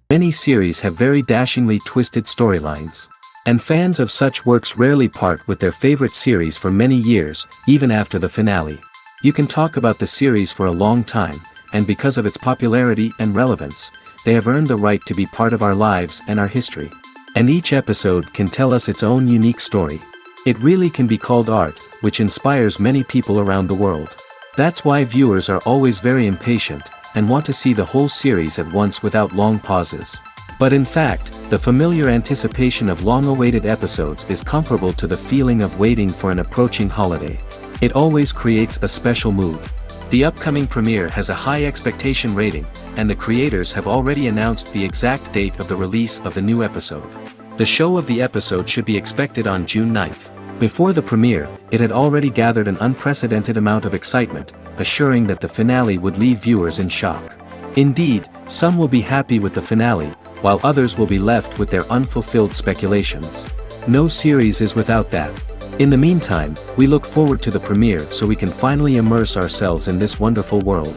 Many series have very dashingly twisted storylines. And fans of such works rarely part with their favorite series for many years, even after the finale. You can talk about the series for a long time, and because of its popularity and relevance, they have earned the right to be part of our lives and our history. And each episode can tell us its own unique story. It really can be called art, which inspires many people around the world. That's why viewers are always very impatient, and want to see the whole series at once without long pauses. But in fact, the familiar anticipation of long-awaited episodes is comparable to the feeling of waiting for an approaching holiday. It always creates a special mood. The upcoming premiere has a high expectation rating, and the creators have already announced the exact date of the release of the new episode. The show of the episode should be expected on June 9th. Before the premiere, it had already gathered an unprecedented amount of excitement, assuring that the finale would leave viewers in shock. Indeed, some will be happy with the finale, while others will be left with their unfulfilled speculations. No series is without that. In the meantime, we look forward to the premiere so we can finally immerse ourselves in this wonderful world.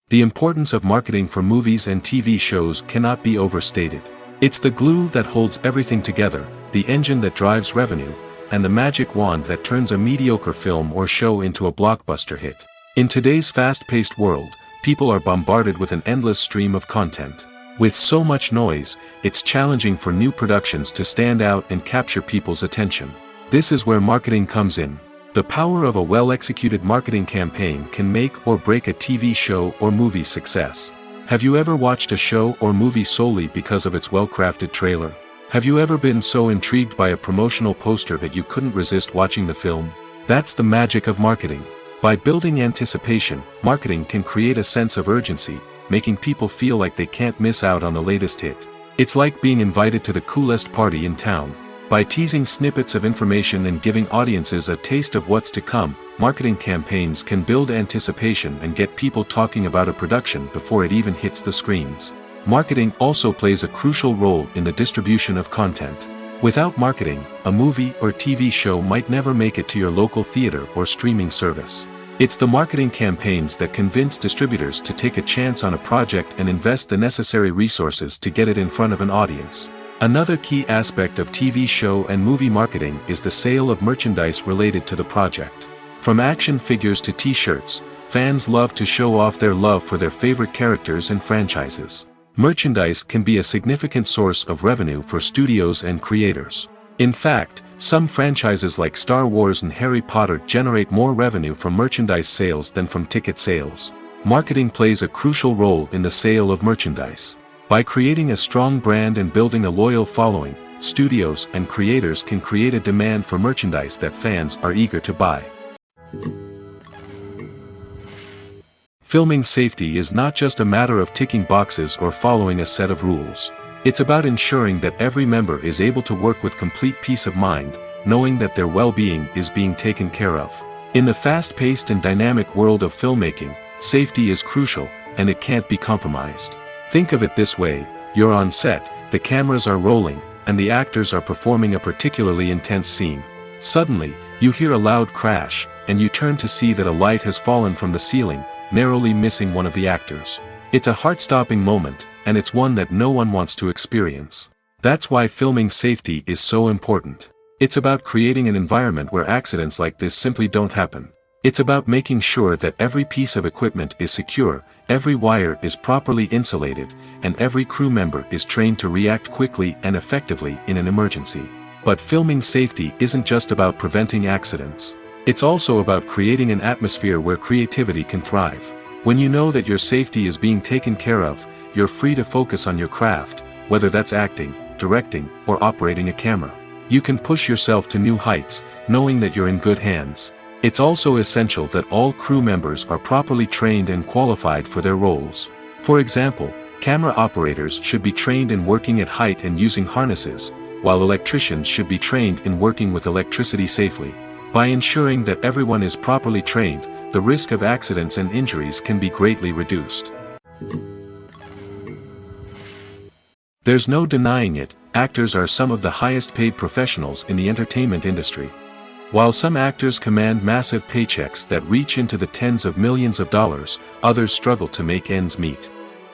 The importance of marketing for movies and TV shows cannot be overstated. It's the glue that holds everything together, the engine that drives revenue, and the magic wand that turns a mediocre film or show into a blockbuster hit. In today's fast-paced world, people are bombarded with an endless stream of content. With so much noise, it's challenging for new productions to stand out and capture people's attention. This is where marketing comes in. The power of a well-executed marketing campaign can make or break a TV show or movie's success. Have you ever watched a show or movie solely because of its well-crafted trailer? Have you ever been so intrigued by a promotional poster that you couldn't resist watching the film? That's the magic of marketing. By building anticipation, marketing can create a sense of urgency, making people feel like they can't miss out on the latest hit. It's like being invited to the coolest party in town. By teasing snippets of information and giving audiences a taste of what's to come, marketing campaigns can build anticipation and get people talking about a production before it even hits the screens. Marketing also plays a crucial role in the distribution of content. Without marketing, a movie or TV show might never make it to your local theater or streaming service. It's the marketing campaigns that convince distributors to take a chance on a project and invest the necessary resources to get it in front of an audience. Another key aspect of TV show and movie marketing is the sale of merchandise related to the project. From action figures to t-shirts, fans love to show off their love for their favorite characters and franchises. Merchandise can be a significant source of revenue for studios and creators. In fact, some franchises like Star Wars and Harry Potter generate more revenue from merchandise sales than from ticket sales. Marketing plays a crucial role in the sale of merchandise. By creating a strong brand and building a loyal following, studios and creators can create a demand for merchandise that fans are eager to buy. Filming safety is not just a matter of ticking boxes or following a set of rules. It's about ensuring that every member is able to work with complete peace of mind, knowing that their well-being is being taken care of. In the fast-paced and dynamic world of filmmaking, safety is crucial, and it can't be compromised. Think of it this way: you're on set, the cameras are rolling, and the actors are performing a particularly intense scene. Suddenly, you hear a loud crash, and you turn to see that a light has fallen from the ceiling, narrowly missing one of the actors. It's a heart-stopping moment, and it's one that no one wants to experience. That's why filming safety is so important. It's about creating an environment where accidents like this simply don't happen. It's about making sure that every piece of equipment is secure, every wire is properly insulated, and every crew member is trained to react quickly and effectively in an emergency. But filming safety isn't just about preventing accidents. It's also about creating an atmosphere where creativity can thrive. When you know that your safety is being taken care of, you're free to focus on your craft, whether that's acting, directing, or operating a camera. You can push yourself to new heights, knowing that you're in good hands. It's also essential that all crew members are properly trained and qualified for their roles. For example, camera operators should be trained in working at height and using harnesses, while electricians should be trained in working with electricity safely. By ensuring that everyone is properly trained, the risk of accidents and injuries can be greatly reduced. There's no denying it, actors are some of the highest paid professionals in the entertainment industry. While some actors command massive paychecks that reach into the tens of millions of dollars, others struggle to make ends meet.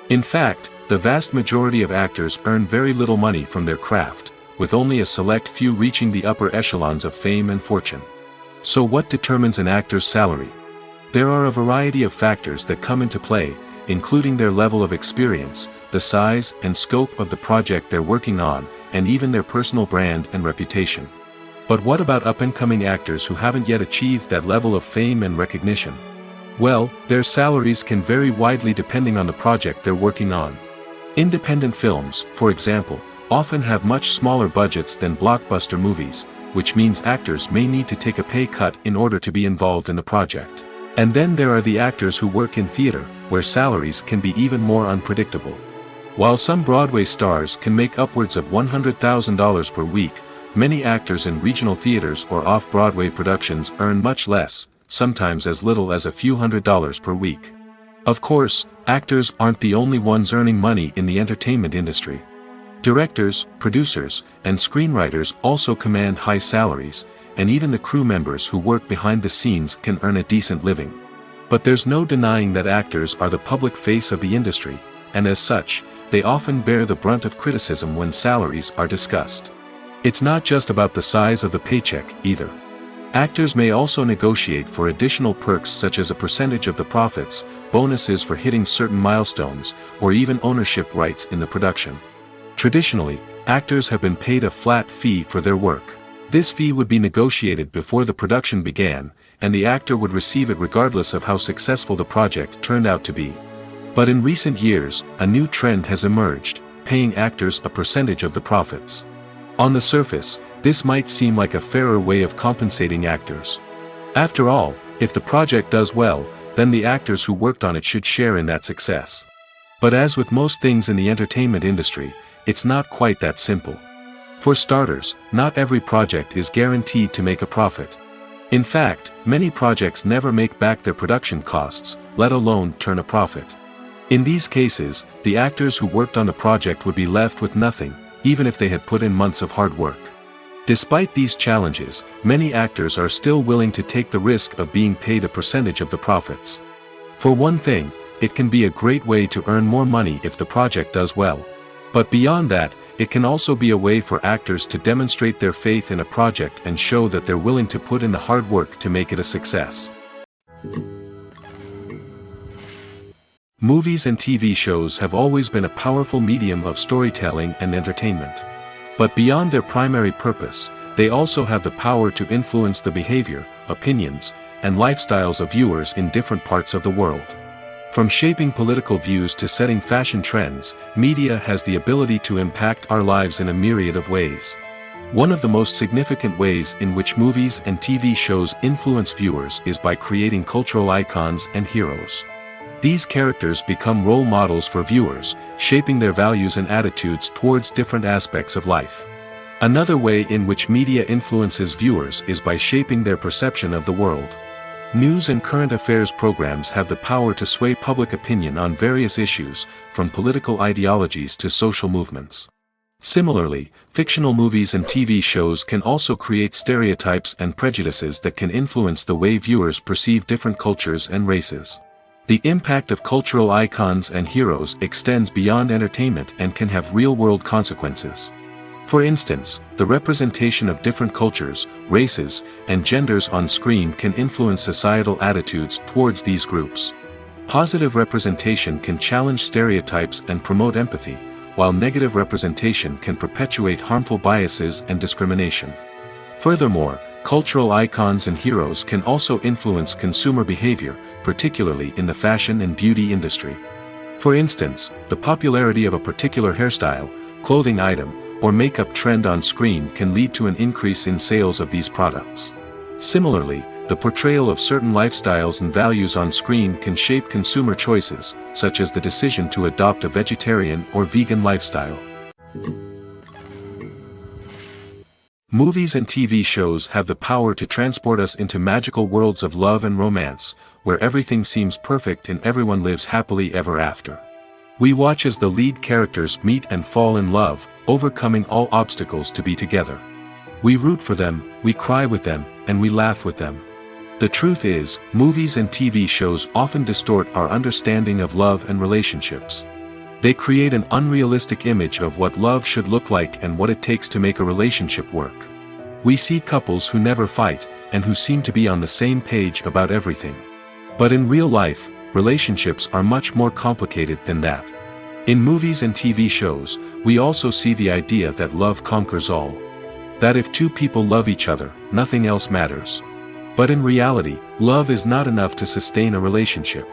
In fact, the vast majority of actors earn very little money from their craft, with only a select few reaching the upper echelons of fame and fortune. So what determines an actor's salary? There are a variety of factors that come into play, including their level of experience, the size and scope of the project they're working on, and even their personal brand and reputation. But what about up-and-coming actors who haven't yet achieved that level of fame and recognition? Well, their salaries can vary widely depending on the project they're working on. Independent films, for example, often have much smaller budgets than blockbuster movies, which means actors may need to take a pay cut in order to be involved in the project. And then there are the actors who work in theater, where salaries can be even more unpredictable. While some Broadway stars can make upwards of $100,000 per week, many actors in regional theaters or off-Broadway productions earn much less, sometimes as little as a few $100s per week. Of course, actors aren't the only ones earning money in the entertainment industry. Directors, producers, and screenwriters also command high salaries, and even the crew members who work behind the scenes can earn a decent living. But there's no denying that actors are the public face of the industry, and as such, they often bear the brunt of criticism when salaries are discussed. It's not just about the size of the paycheck, either. Actors may also negotiate for additional perks such as a percentage of the profits, bonuses for hitting certain milestones, or even ownership rights in the production. Traditionally, actors have been paid a flat fee for their work. This fee would be negotiated before the production began, and the actor would receive it regardless of how successful the project turned out to be. But in recent years, a new trend has emerged, paying actors a percentage of the profits. On the surface, this might seem like a fairer way of compensating actors. After all, if the project does well, then the actors who worked on it should share in that success. But as with most things in the entertainment industry, it's not quite that simple. For starters, not every project is guaranteed to make a profit. In fact, many projects never make back their production costs, let alone turn a profit. In these cases, the actors who worked on the project would be left with nothing, even if they had put in months of hard work. Despite these challenges, many actors are still willing to take the risk of being paid a percentage of the profits. For one thing, it can be a great way to earn more money if the project does well. But beyond that, it can also be a way for actors to demonstrate their faith in a project and show that they're willing to put in the hard work to make it a success. Movies and TV shows have always been a powerful medium of storytelling and entertainment. But beyond their primary purpose, they also have the power to influence the behavior, opinions, and lifestyles of viewers in different parts of the world. From shaping political views to setting fashion trends, media has the ability to impact our lives in a myriad of ways. One of the most significant ways in which movies and TV shows influence viewers is by creating cultural icons and heroes. These characters become role models for viewers, shaping their values and attitudes towards different aspects of life. Another way in which media influences viewers is by shaping their perception of the world. News and current affairs programs have the power to sway public opinion on various issues, from political ideologies to social movements. Similarly, fictional movies and TV shows can also create stereotypes and prejudices that can influence the way viewers perceive different cultures and races. The impact of cultural icons and heroes extends beyond entertainment and can have real-world consequences. For instance, the representation of different cultures, races, and genders on screen can influence societal attitudes towards these groups. Positive representation can challenge stereotypes and promote empathy, while negative representation can perpetuate harmful biases and discrimination. Furthermore, cultural icons and heroes can also influence consumer behavior, particularly in the fashion and beauty industry. For instance, the popularity of a particular hairstyle, clothing item, or makeup trend on screen can lead to an increase in sales of these products. Similarly, the portrayal of certain lifestyles and values on screen can shape consumer choices, such as the decision to adopt a vegetarian or vegan lifestyle. Movies and TV shows have the power to transport us into magical worlds of love and romance, where everything seems perfect and everyone lives happily ever after. We watch as the lead characters meet and fall in love, overcoming all obstacles to be together. We root for them, we cry with them, and we laugh with them. The truth is, movies and TV shows often distort our understanding of love and relationships. They create an unrealistic image of what love should look like and what it takes to make a relationship work. We see couples who never fight, and who seem to be on the same page about everything. But in real life, relationships are much more complicated than that. In movies and TV shows, we also see the idea that love conquers all. That if two people love each other, nothing else matters. But in reality, love is not enough to sustain a relationship.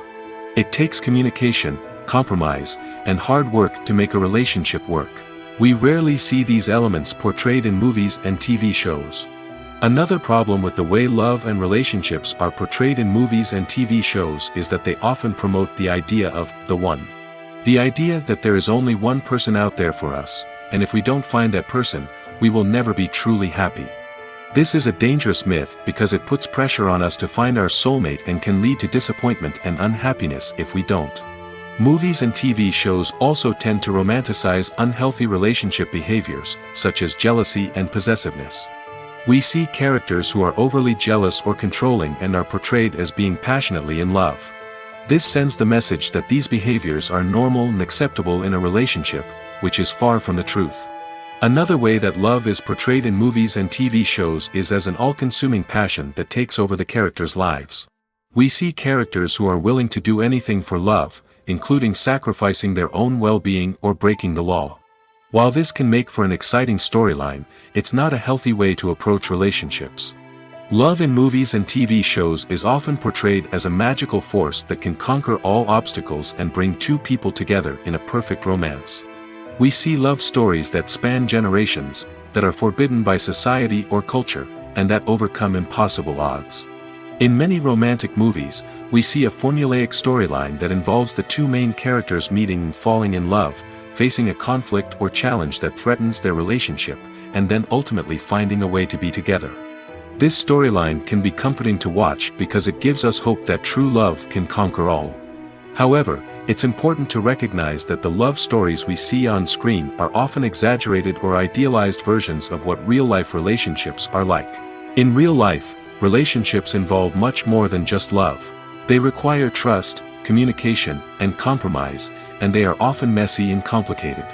It takes communication, compromise, and hard work to make a relationship work. We rarely see these elements portrayed in movies and TV shows. Another problem with the way love and relationships are portrayed in movies and TV shows is that they often promote the idea of the one. The idea that there is only one person out there for us, and if we don't find that person, we will never be truly happy. This is a dangerous myth because it puts pressure on us to find our soulmate and can lead to disappointment and unhappiness if we don't. Movies and TV shows also tend to romanticize unhealthy relationship behaviors, such as jealousy and possessiveness. We see characters who are overly jealous or controlling and are portrayed as being passionately in love. This sends the message that these behaviors are normal and acceptable in a relationship, which is far from the truth. Another way that love is portrayed in movies and TV shows is as an all-consuming passion that takes over the characters' lives. We see characters who are willing to do anything for love, including sacrificing their own well-being or breaking the law. While this can make for an exciting storyline, it's not a healthy way to approach relationships. Love in movies and TV shows is often portrayed as a magical force that can conquer all obstacles and bring two people together in a perfect romance. We see love stories that span generations, that are forbidden by society or culture, and that overcome impossible odds. In many romantic movies, we see a formulaic storyline that involves the two main characters meeting and falling in love, facing a conflict or challenge that threatens their relationship, and then ultimately finding a way to be together. This storyline can be comforting to watch because it gives us hope that true love can conquer all. However, it's important to recognize that the love stories we see on screen are often exaggerated or idealized versions of what real-life relationships are like. In real life, relationships involve much more than just love. They require trust, communication, and compromise, and they are often messy and complicated.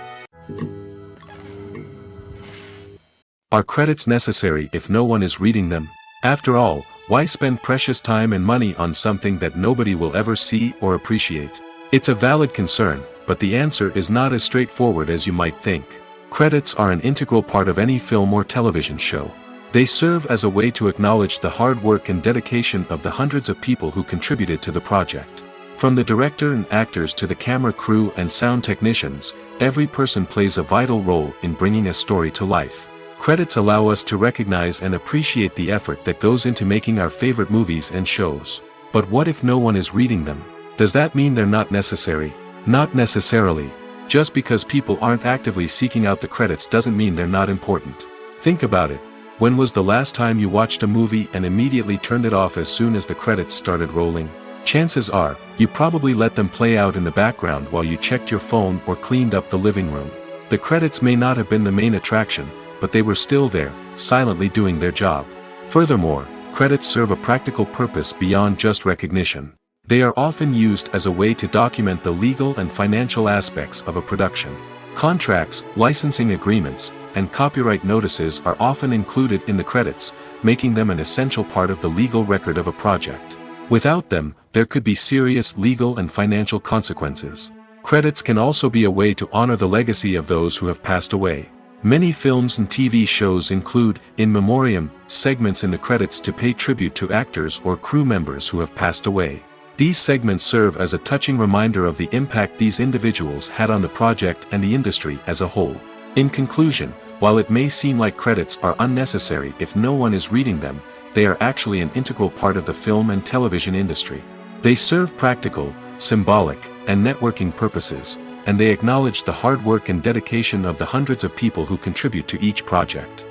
Are credits necessary if no one is reading them? After all, why spend precious time and money on something that nobody will ever see or appreciate? It's a valid concern, but the answer is not as straightforward as you might think. Credits are an integral part of any film or television show. They serve as a way to acknowledge the hard work and dedication of the hundreds of people who contributed to the project. From the director and actors to the camera crew and sound technicians, every person plays a vital role in bringing a story to life. Credits allow us to recognize and appreciate the effort that goes into making our favorite movies and shows. But what if no one is reading them? Does that mean they're not necessary? Not necessarily. Just because people aren't actively seeking out the credits doesn't mean they're not important. Think about it. When was the last time you watched a movie and immediately turned it off as soon as the credits started rolling? Chances are, you probably let them play out in the background while you checked your phone or cleaned up the living room. The credits may not have been the main attraction, but they were still there, silently doing their job. Furthermore, credits serve a practical purpose beyond just recognition. They are often used as a way to document the legal and financial aspects of a production. Contracts, licensing agreements, and copyright notices are often included in the credits, making them an essential part of the legal record of a project. Without them, there could be serious legal and financial consequences. Credits can also be a way to honor the legacy of those who have passed away. Many films and TV shows include, in memoriam, segments in the credits to pay tribute to actors or crew members who have passed away. These segments serve as a touching reminder of the impact these individuals had on the project and the industry as a whole. In conclusion, while it may seem like credits are unnecessary if no one is reading them, they are actually an integral part of the film and television industry. They serve practical, symbolic, and networking purposes, and they acknowledge the hard work and dedication of the hundreds of people who contribute to each project.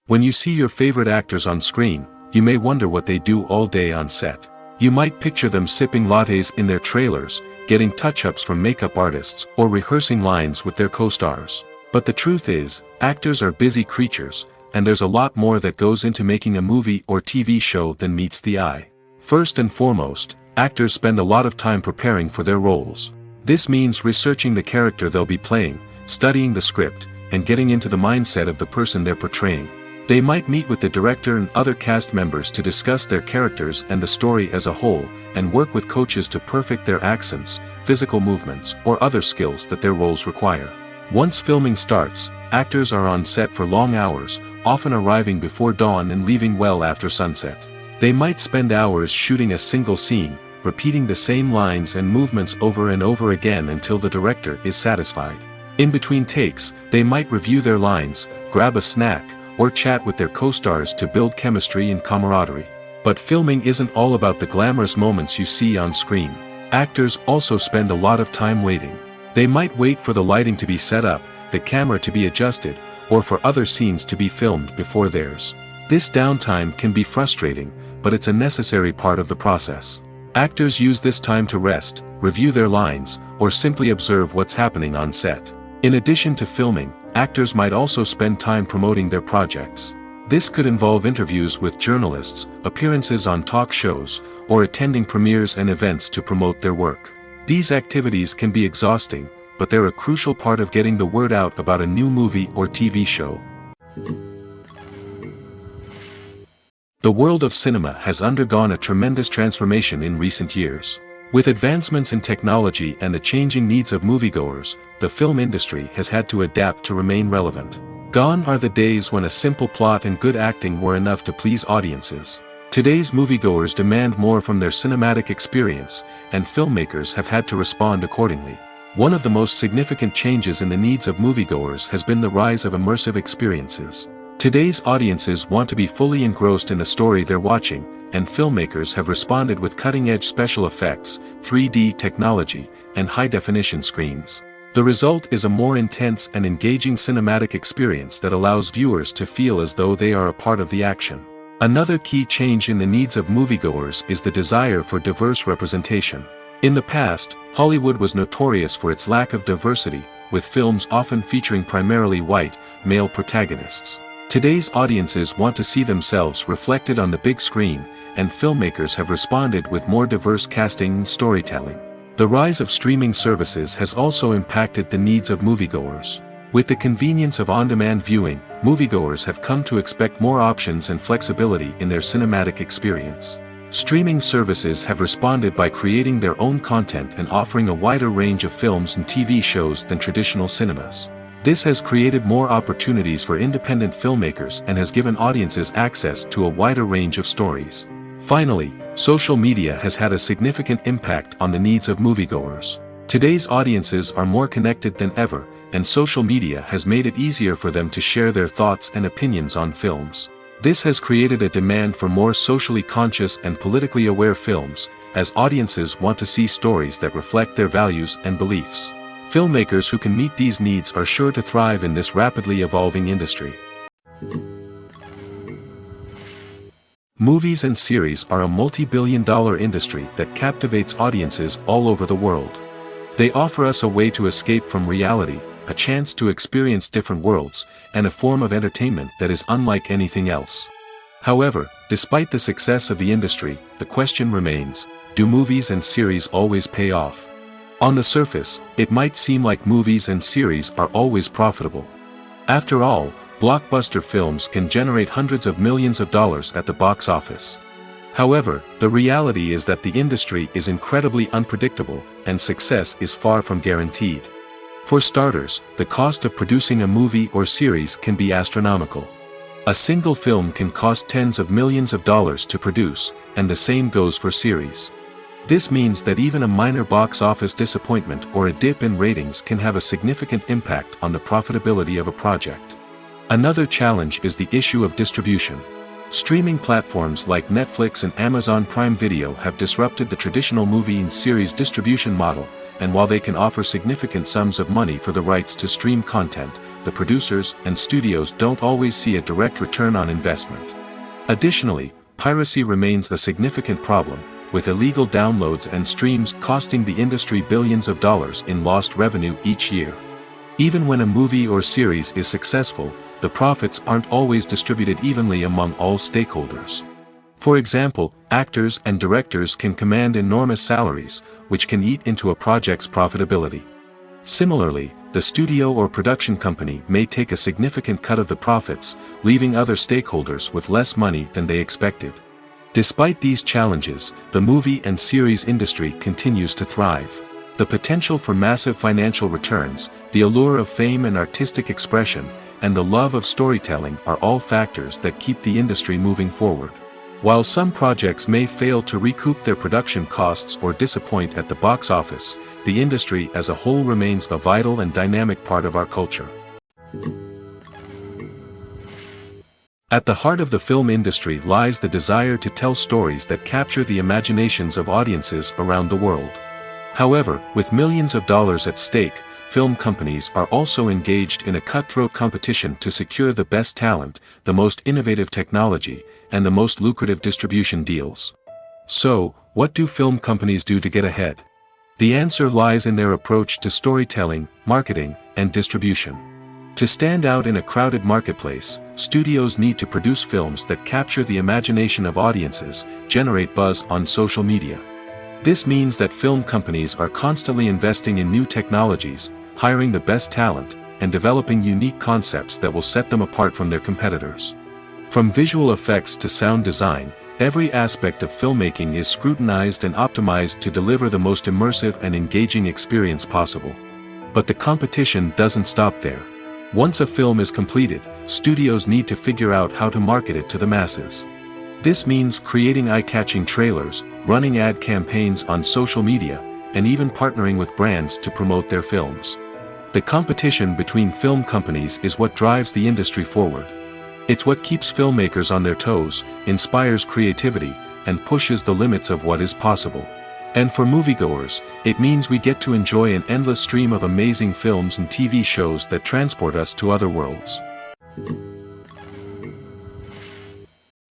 When you see your favorite actors on screen, you may wonder what they do all day on set. You might picture them sipping lattes in their trailers, getting touch-ups from makeup artists, or rehearsing lines with their co-stars. But the truth is, actors are busy creatures, and there's a lot more that goes into making a movie or TV show than meets the eye. First and foremost, actors spend a lot of time preparing for their roles. This means researching the character they'll be playing, studying the script, and getting into the mindset of the person they're portraying. They might meet with the director and other cast members to discuss their characters and the story as a whole, and work with coaches to perfect their accents, physical movements, or other skills that their roles require. Once filming starts, actors are on set for long hours, often arriving before dawn and leaving well after sunset. They might spend hours shooting a single scene, repeating the same lines and movements over and over again until the director is satisfied. In between takes, they might review their lines, grab a snack, or chat with their co-stars to build chemistry and camaraderie. But filming isn't all about the glamorous moments you see on screen. Actors also spend a lot of time waiting. They might wait for the lighting to be set up, the camera to be adjusted, or for other scenes to be filmed before theirs. This downtime can be frustrating, but it's a necessary part of the process. Actors use this time to rest, review their lines, or simply observe what's happening on set. In addition to filming, actors might also spend time promoting their projects. This could involve interviews with journalists, appearances on talk shows, or attending premieres and events to promote their work. These activities can be exhausting, but they're a crucial part of getting the word out about a new movie or TV show. The world of cinema has undergone a tremendous transformation in recent years. With advancements in technology and the changing needs of moviegoers, the film industry has had to adapt to remain relevant. Gone are the days when a simple plot and good acting were enough to please audiences. Today's moviegoers demand more from their cinematic experience, and filmmakers have had to respond accordingly. One of the most significant changes in the needs of moviegoers has been the rise of immersive experiences. Today's audiences want to be fully engrossed in the story they're watching, and filmmakers have responded with cutting-edge special effects, 3D technology, and high-definition screens. The result is a more intense and engaging cinematic experience that allows viewers to feel as though they are a part of the action. Another key change in the needs of moviegoers is the desire for diverse representation. In the past, Hollywood was notorious for its lack of diversity, with films often featuring primarily white, male protagonists. Today's audiences want to see themselves reflected on the big screen, and filmmakers have responded with more diverse casting and storytelling. The rise of streaming services has also impacted the needs of moviegoers. With the convenience of on-demand viewing, moviegoers have come to expect more options and flexibility in their cinematic experience. Streaming services have responded by creating their own content and offering a wider range of films and TV shows than traditional cinemas. This has created more opportunities for independent filmmakers and has given audiences access to a wider range of stories. Finally, social media has had a significant impact on the needs of moviegoers. Today's audiences are more connected than ever, and social media has made it easier for them to share their thoughts and opinions on films. This has created a demand for more socially conscious and politically aware films, as audiences want to see stories that reflect their values and beliefs. Filmmakers who can meet these needs are sure to thrive in this rapidly evolving industry. Movies and series are a multi-billion-dollar industry that captivates audiences all over the world. They offer us a way to escape from reality, a chance to experience different worlds, and a form of entertainment that is unlike anything else. However, despite the success of the industry, the question remains, do movies and series always pay off? On the surface, it might seem like movies and series are always profitable. After all, blockbuster films can generate hundreds of millions of dollars at the box office. However, the reality is that the industry is incredibly unpredictable, and success is far from guaranteed. For starters, the cost of producing a movie or series can be astronomical. A single film can cost tens of millions of dollars to produce, and the same goes for series. This means that even a minor box office disappointment or a dip in ratings can have a significant impact on the profitability of a project. Another challenge is the issue of distribution. Streaming platforms like Netflix and Amazon Prime Video have disrupted the traditional movie and series distribution model, and while they can offer significant sums of money for the rights to stream content, the producers and studios don't always see a direct return on investment. Additionally, piracy remains a significant problem, with illegal downloads and streams costing the industry billions of dollars in lost revenue each year. Even when a movie or series is successful, the profits aren't always distributed evenly among all stakeholders. For example, actors and directors can command enormous salaries, which can eat into a project's profitability. Similarly, the studio or production company may take a significant cut of the profits, leaving other stakeholders with less money than they expected. Despite these challenges, the movie and series industry continues to thrive. The potential for massive financial returns, the allure of fame and artistic expression, and the love of storytelling are all factors that keep the industry moving forward. While some projects may fail to recoup their production costs or disappoint at the box office, the industry as a whole remains a vital and dynamic part of our culture. At the heart of the film industry lies the desire to tell stories that capture the imaginations of audiences around the world. However, with millions of dollars at stake, film companies are also engaged in a cutthroat competition to secure the best talent, the most innovative technology, and the most lucrative distribution deals. So, what do film companies do to get ahead? The answer lies in their approach to storytelling, marketing, and distribution. To stand out in a crowded marketplace, studios need to produce films that capture the imagination of audiences, generate buzz on social media. This means that film companies are constantly investing in new technologies, hiring the best talent, and developing unique concepts that will set them apart from their competitors. From visual effects to sound design, every aspect of filmmaking is scrutinized and optimized to deliver the most immersive and engaging experience possible. But the competition doesn't stop there. Once a film is completed, studios need to figure out how to market it to the masses. This means creating eye-catching trailers, running ad campaigns on social media, and even partnering with brands to promote their films. The competition between film companies is what drives the industry forward. It's what keeps filmmakers on their toes, inspires creativity, and pushes the limits of what is possible. And for moviegoers, it means we get to enjoy an endless stream of amazing films and TV shows that transport us to other worlds.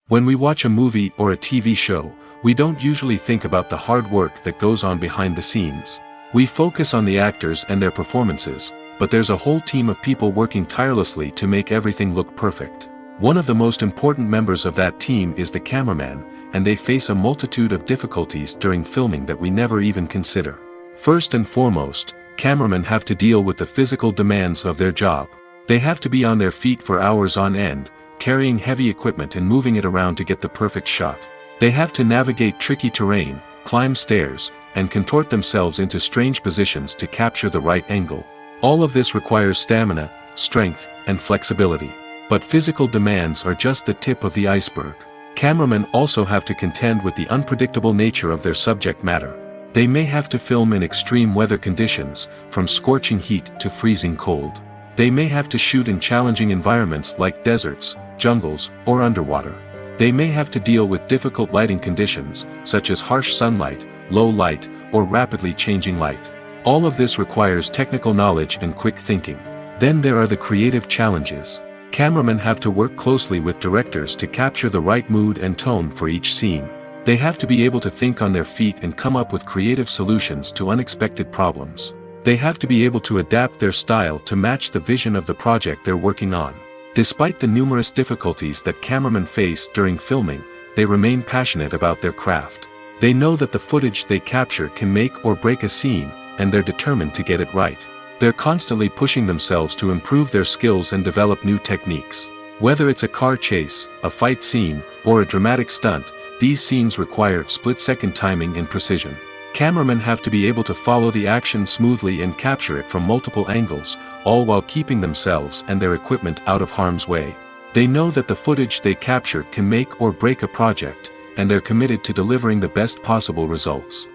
When we watch a movie or a TV show, we don't usually think about the hard work that goes on behind the scenes. We focus on the actors and their performances, but there's a whole team of people working tirelessly to make everything look perfect. One of the most important members of that team is the cameraman, and they face a multitude of difficulties during filming that we never even consider. First and foremost, cameramen have to deal with the physical demands of their job. They have to be on their feet for hours on end, carrying heavy equipment and moving it around to get the perfect shot. They have to navigate tricky terrain, climb stairs, and contort themselves into strange positions to capture the right angle. All of this requires stamina, strength, and flexibility. But physical demands are just the tip of the iceberg. Cameramen also have to contend with the unpredictable nature of their subject matter. They may have to film in extreme weather conditions, from scorching heat to freezing cold. They may have to shoot in challenging environments like deserts, jungles, or underwater. They may have to deal with difficult lighting conditions, such as harsh sunlight, low light, or rapidly changing light. All of this requires technical knowledge and quick thinking. Then there are the creative challenges. Cameramen have to work closely with directors to capture the right mood and tone for each scene. They have to be able to think on their feet and come up with creative solutions to unexpected problems. They have to be able to adapt their style to match the vision of the project they're working on. Despite the numerous difficulties that cameramen face during filming, they remain passionate about their craft. They know that the footage they capture can make or break a scene, and they're determined to get it right. They're constantly pushing themselves to improve their skills and develop new techniques. Whether it's a car chase, a fight scene, or a dramatic stunt, these scenes require split-second timing and precision. Cameramen have to be able to follow the action smoothly and capture it from multiple angles, all while keeping themselves and their equipment out of harm's way. They know that the footage they capture can make or break a project, and they're committed to delivering the best possible results.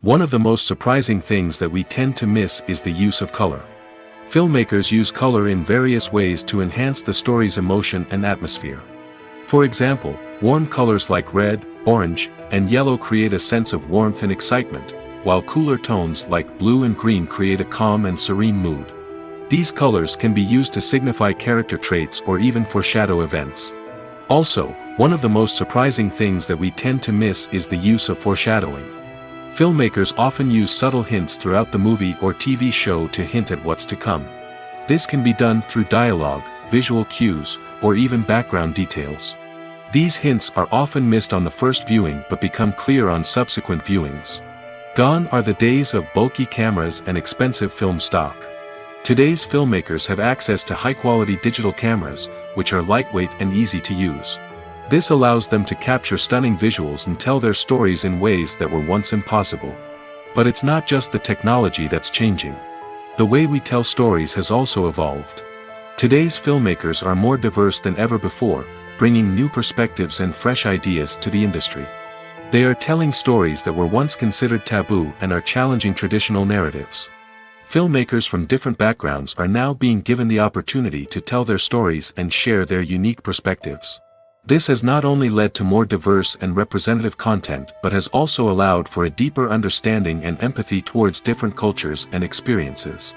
One of the most surprising things that we tend to miss is the use of color. Filmmakers use color in various ways to enhance the story's emotion and atmosphere. For example, warm colors like red, orange, and yellow create a sense of warmth and excitement, while cooler tones like blue and green create a calm and serene mood. These colors can be used to signify character traits or even foreshadow events. Also, one of the most surprising things that we tend to miss is the use of foreshadowing. Filmmakers often use subtle hints throughout the movie or TV show to hint at what's to come. This can be done through dialogue, visual cues, or even background details. These hints are often missed on the first viewing but become clear on subsequent viewings. Gone are the days of bulky cameras and expensive film stock. Today's filmmakers have access to high-quality digital cameras, which are lightweight and easy to use. This allows them to capture stunning visuals and tell their stories in ways that were once impossible. But it's not just the technology that's changing. The way we tell stories has also evolved. Today's filmmakers are more diverse than ever before, bringing new perspectives and fresh ideas to the industry. They are telling stories that were once considered taboo and are challenging traditional narratives. Filmmakers from different backgrounds are now being given the opportunity to tell their stories and share their unique perspectives. This has not only led to more diverse and representative content but has also allowed for a deeper understanding and empathy towards different cultures and experiences.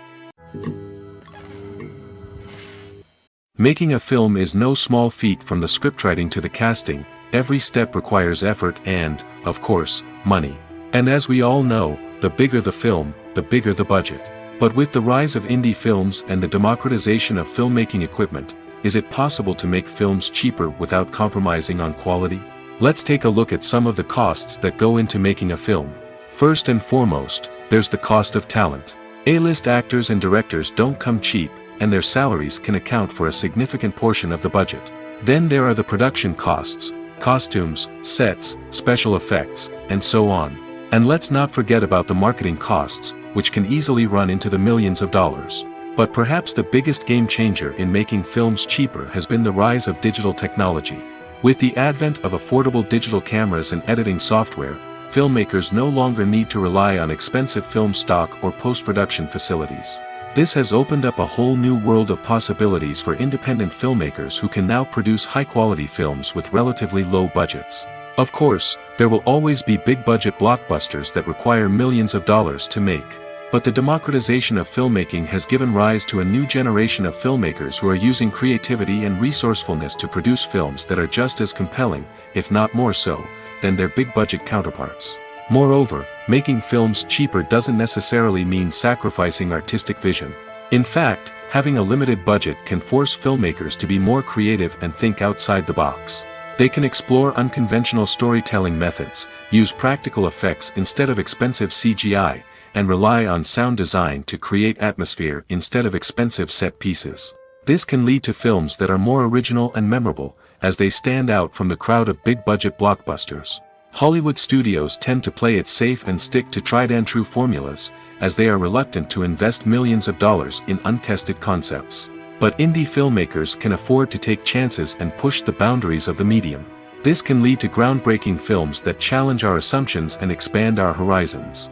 Making a film is no small feat. From the scriptwriting to the casting, every step requires effort and, of course, money. And as we all know, the bigger the film, the bigger the budget. But with the rise of indie films and the democratization of filmmaking equipment, is it possible to make films cheaper without compromising on quality? Let's take a look at some of the costs that go into making a film. First and foremost, there's the cost of talent. A-list actors and directors don't come cheap, and their salaries can account for a significant portion of the budget. Then there are the production costs, costumes, sets, special effects, and so on. And let's not forget about the marketing costs, which can easily run into the millions of dollars. But perhaps the biggest game changer in making films cheaper has been the rise of digital technology. With the advent of affordable digital cameras and editing software, filmmakers no longer need to rely on expensive film stock or post-production facilities. This has opened up a whole new world of possibilities for independent filmmakers who can now produce high-quality films with relatively low budgets. Of course, there will always be big-budget blockbusters that require millions of dollars to make. But the democratization of filmmaking has given rise to a new generation of filmmakers who are using creativity and resourcefulness to produce films that are just as compelling, if not more so, than their big-budget counterparts. Moreover, making films cheaper doesn't necessarily mean sacrificing artistic vision. In fact, having a limited budget can force filmmakers to be more creative and think outside the box. They can explore unconventional storytelling methods, use practical effects instead of expensive CGI, and rely on sound design to create atmosphere instead of expensive set pieces. This can lead to films that are more original and memorable, as they stand out from the crowd of big-budget blockbusters. Hollywood studios tend to play it safe and stick to tried-and-true formulas, as they are reluctant to invest millions of dollars in untested concepts. But indie filmmakers can afford to take chances and push the boundaries of the medium. This can lead to groundbreaking films that challenge our assumptions and expand our horizons.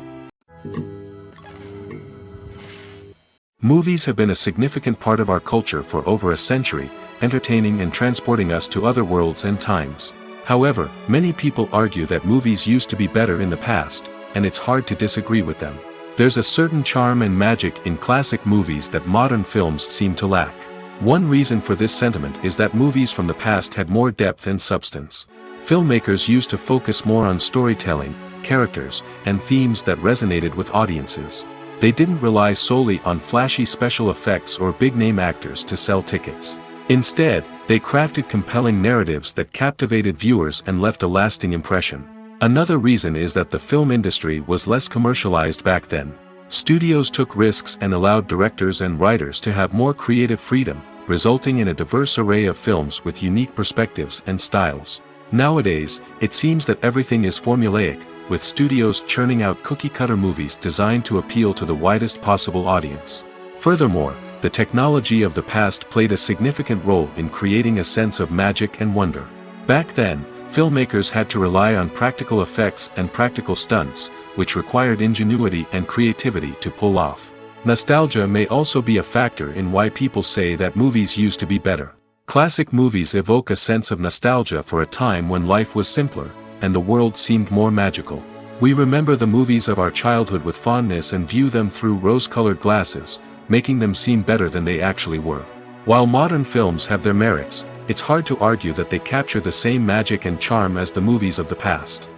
Movies have been a significant part of our culture for over a century, entertaining and transporting us to other worlds and times. However, many people argue that movies used to be better in the past, and it's hard to disagree with them. There's a certain charm and magic in classic movies that modern films seem to lack. One reason for this sentiment is that movies from the past had more depth and substance. Filmmakers used to focus more on storytelling, characters, and themes that resonated with audiences. They didn't rely solely on flashy special effects or big-name actors to sell tickets. Instead, they crafted compelling narratives that captivated viewers and left a lasting impression. Another reason is that the film industry was less commercialized back then. Studios took risks and allowed directors and writers to have more creative freedom, resulting in a diverse array of films with unique perspectives and styles. Nowadays, it seems that everything is formulaic, with studios churning out cookie-cutter movies designed to appeal to the widest possible audience. Furthermore, the technology of the past played a significant role in creating a sense of magic and wonder. Back then, filmmakers had to rely on practical effects and practical stunts, which required ingenuity and creativity to pull off. Nostalgia may also be a factor in why people say that movies used to be better. Classic movies evoke a sense of nostalgia for a time when life was simpler, and the world seemed more magical. We remember the movies of our childhood with fondness and view them through rose-colored glasses, making them seem better than they actually were. While modern films have their merits, it's hard to argue that they capture the same magic and charm as the movies of the past.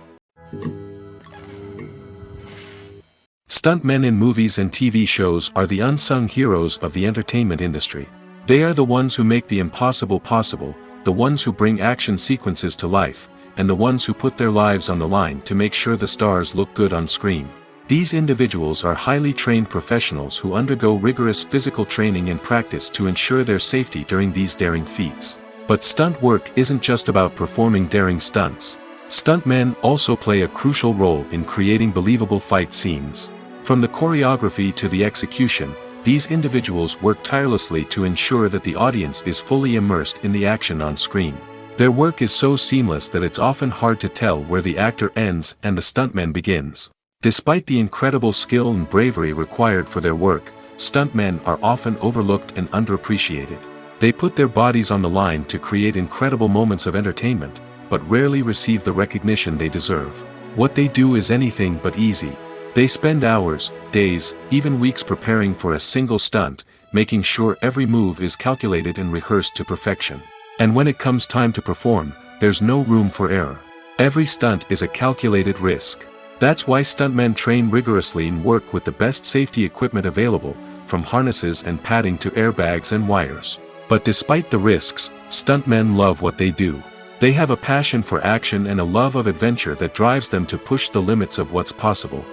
Stuntmen in movies and TV shows are the unsung heroes of the entertainment industry. They are the ones who make the impossible possible, the ones who bring action sequences to life, and the ones who put their lives on the line to make sure the stars look good on screen. These individuals are highly trained professionals who undergo rigorous physical training and practice to ensure their safety during these daring feats. But stunt work isn't just about performing daring stunts. Stuntmen also play a crucial role in creating believable fight scenes. From the choreography to the execution, these individuals work tirelessly to ensure that the audience is fully immersed in the action on screen. Their work is so seamless that it's often hard to tell where the actor ends and the stuntman begins. Despite the incredible skill and bravery required for their work, stuntmen are often overlooked and underappreciated. They put their bodies on the line to create incredible moments of entertainment, but rarely receive the recognition they deserve. What they do is anything but easy. They spend hours, days, even weeks preparing for a single stunt, making sure every move is calculated and rehearsed to perfection. And when it comes time to perform, there's no room for error. Every stunt is a calculated risk. That's why stuntmen train rigorously and work with the best safety equipment available, from harnesses and padding to airbags and wires. But despite the risks, stuntmen love what they do. They have a passion for action and a love of adventure that drives them to push the limits of what's possible.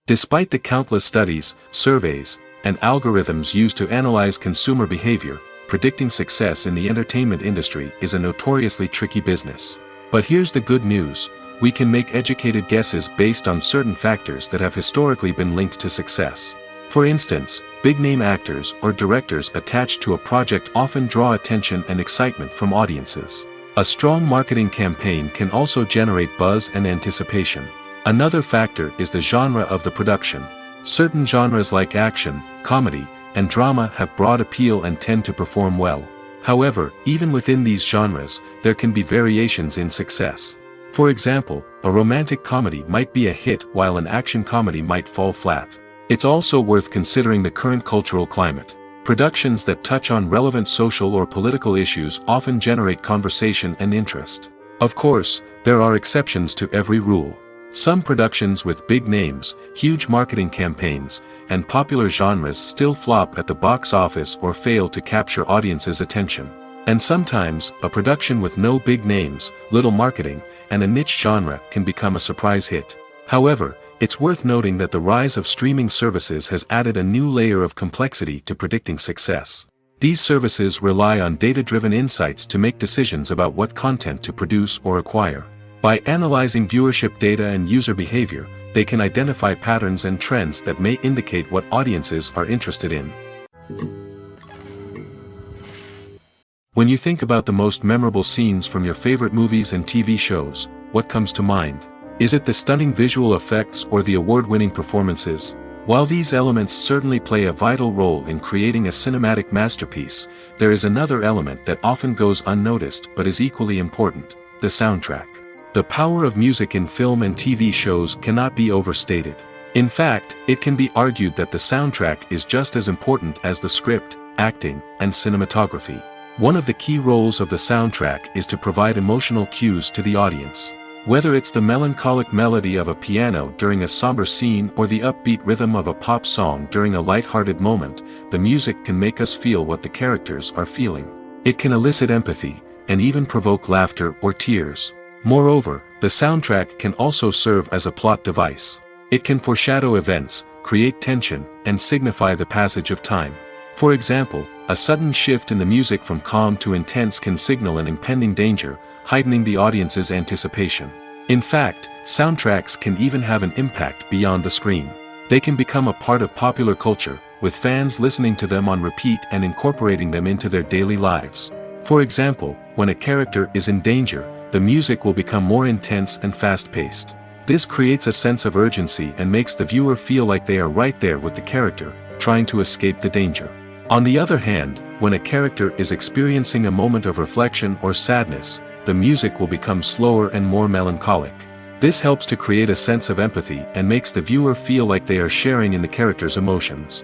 Despite the countless studies, surveys, and algorithms used to analyze consumer behavior, predicting success in the entertainment industry is a notoriously tricky business. But here's the good news: we can make educated guesses based on certain factors that have historically been linked to success. For instance, big-name actors or directors attached to a project often draw attention and excitement from audiences. A strong marketing campaign can also generate buzz and anticipation. Another factor is the genre of the production. Certain genres like action, comedy, and drama have broad appeal and tend to perform well. However, even within these genres, there can be variations in success. For example, a romantic comedy might be a hit while an action comedy might fall flat. It's also worth considering the current cultural climate. Productions that touch on relevant social or political issues often generate conversation and interest. Of course, there are exceptions to every rule. Some productions with big names, huge marketing campaigns, and popular genres still flop at the box office or fail to capture audiences' attention. And sometimes, a production with no big names, little marketing, and a niche genre can become a surprise hit. However, it's worth noting that the rise of streaming services has added a new layer of complexity to predicting success. These services rely on data-driven insights to make decisions about what content to produce or acquire. By analyzing viewership data and user behavior, they can identify patterns and trends that may indicate what audiences are interested in. When you think about the most memorable scenes from your favorite movies and TV shows, what comes to mind? Is it the stunning visual effects or the award-winning performances? While these elements certainly play a vital role in creating a cinematic masterpiece, there is another element that often goes unnoticed but is equally important: the soundtrack. The power of music in film and TV shows cannot be overstated. In fact, it can be argued that the soundtrack is just as important as the script, acting, and cinematography. One of the key roles of the soundtrack is to provide emotional cues to the audience. Whether it's the melancholic melody of a piano during a somber scene or the upbeat rhythm of a pop song during a light-hearted moment, the music can make us feel what the characters are feeling. It can elicit empathy, and even provoke laughter or tears. Moreover, the soundtrack can also serve as a plot device. It can foreshadow events, create tension, and signify the passage of time. For example, a sudden shift in the music from calm to intense can signal an impending danger, heightening the audience's anticipation. In fact, soundtracks can even have an impact beyond the screen. They can become a part of popular culture, with fans listening to them on repeat and incorporating them into their daily lives. For example, when a character is in danger, the music will become more intense and fast-paced. This creates a sense of urgency and makes the viewer feel like they are right there with the character, trying to escape the danger. On the other hand, when a character is experiencing a moment of reflection or sadness, the music will become slower and more melancholic. This helps to create a sense of empathy and makes the viewer feel like they are sharing in the character's emotions.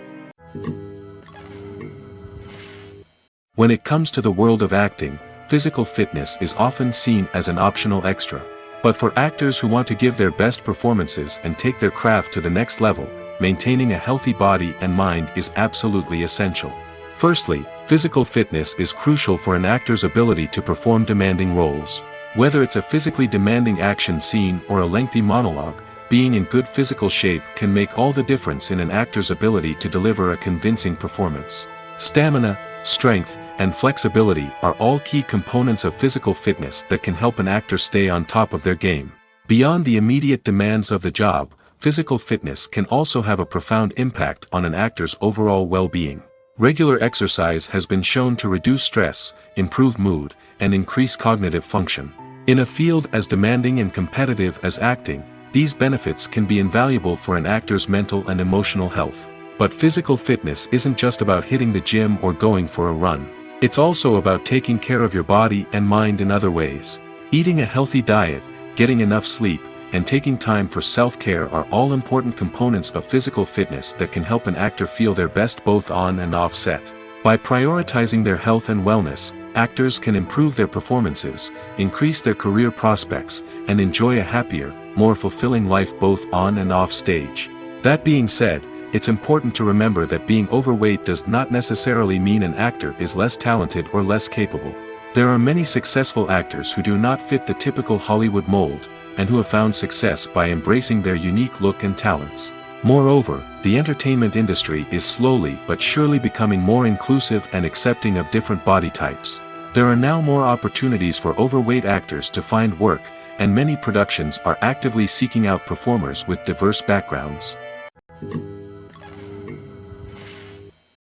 When it comes to the world of acting, physical fitness is often seen as an optional extra. But for actors who want to give their best performances and take their craft to the next level, maintaining a healthy body and mind is absolutely essential. Firstly, physical fitness is crucial for an actor's ability to perform demanding roles. Whether it's a physically demanding action scene or a lengthy monologue, being in good physical shape can make all the difference in an actor's ability to deliver a convincing performance. Stamina, strength, and flexibility are all key components of physical fitness that can help an actor stay on top of their game. Beyond the immediate demands of the job, physical fitness can also have a profound impact on an actor's overall well-being. Regular exercise has been shown to reduce stress, improve mood, and increase cognitive function. In a field as demanding and competitive as acting, these benefits can be invaluable for an actor's mental and emotional health. But physical fitness isn't just about hitting the gym or going for a run. It's also about taking care of your body and mind in other ways. Eating a healthy diet, getting enough sleep, and taking time for self-care are all important components of physical fitness that can help an actor feel their best both on and off set. By prioritizing their health and wellness, actors can improve their performances, increase their career prospects, and enjoy a happier, more fulfilling life both on and off stage. That being said, it's important to remember that being overweight does not necessarily mean an actor is less talented or less capable. There are many successful actors who do not fit the typical Hollywood mold, and who have found success by embracing their unique look and talents. Moreover, the entertainment industry is slowly but surely becoming more inclusive and accepting of different body types. There are now more opportunities for overweight actors to find work, and many productions are actively seeking out performers with diverse backgrounds.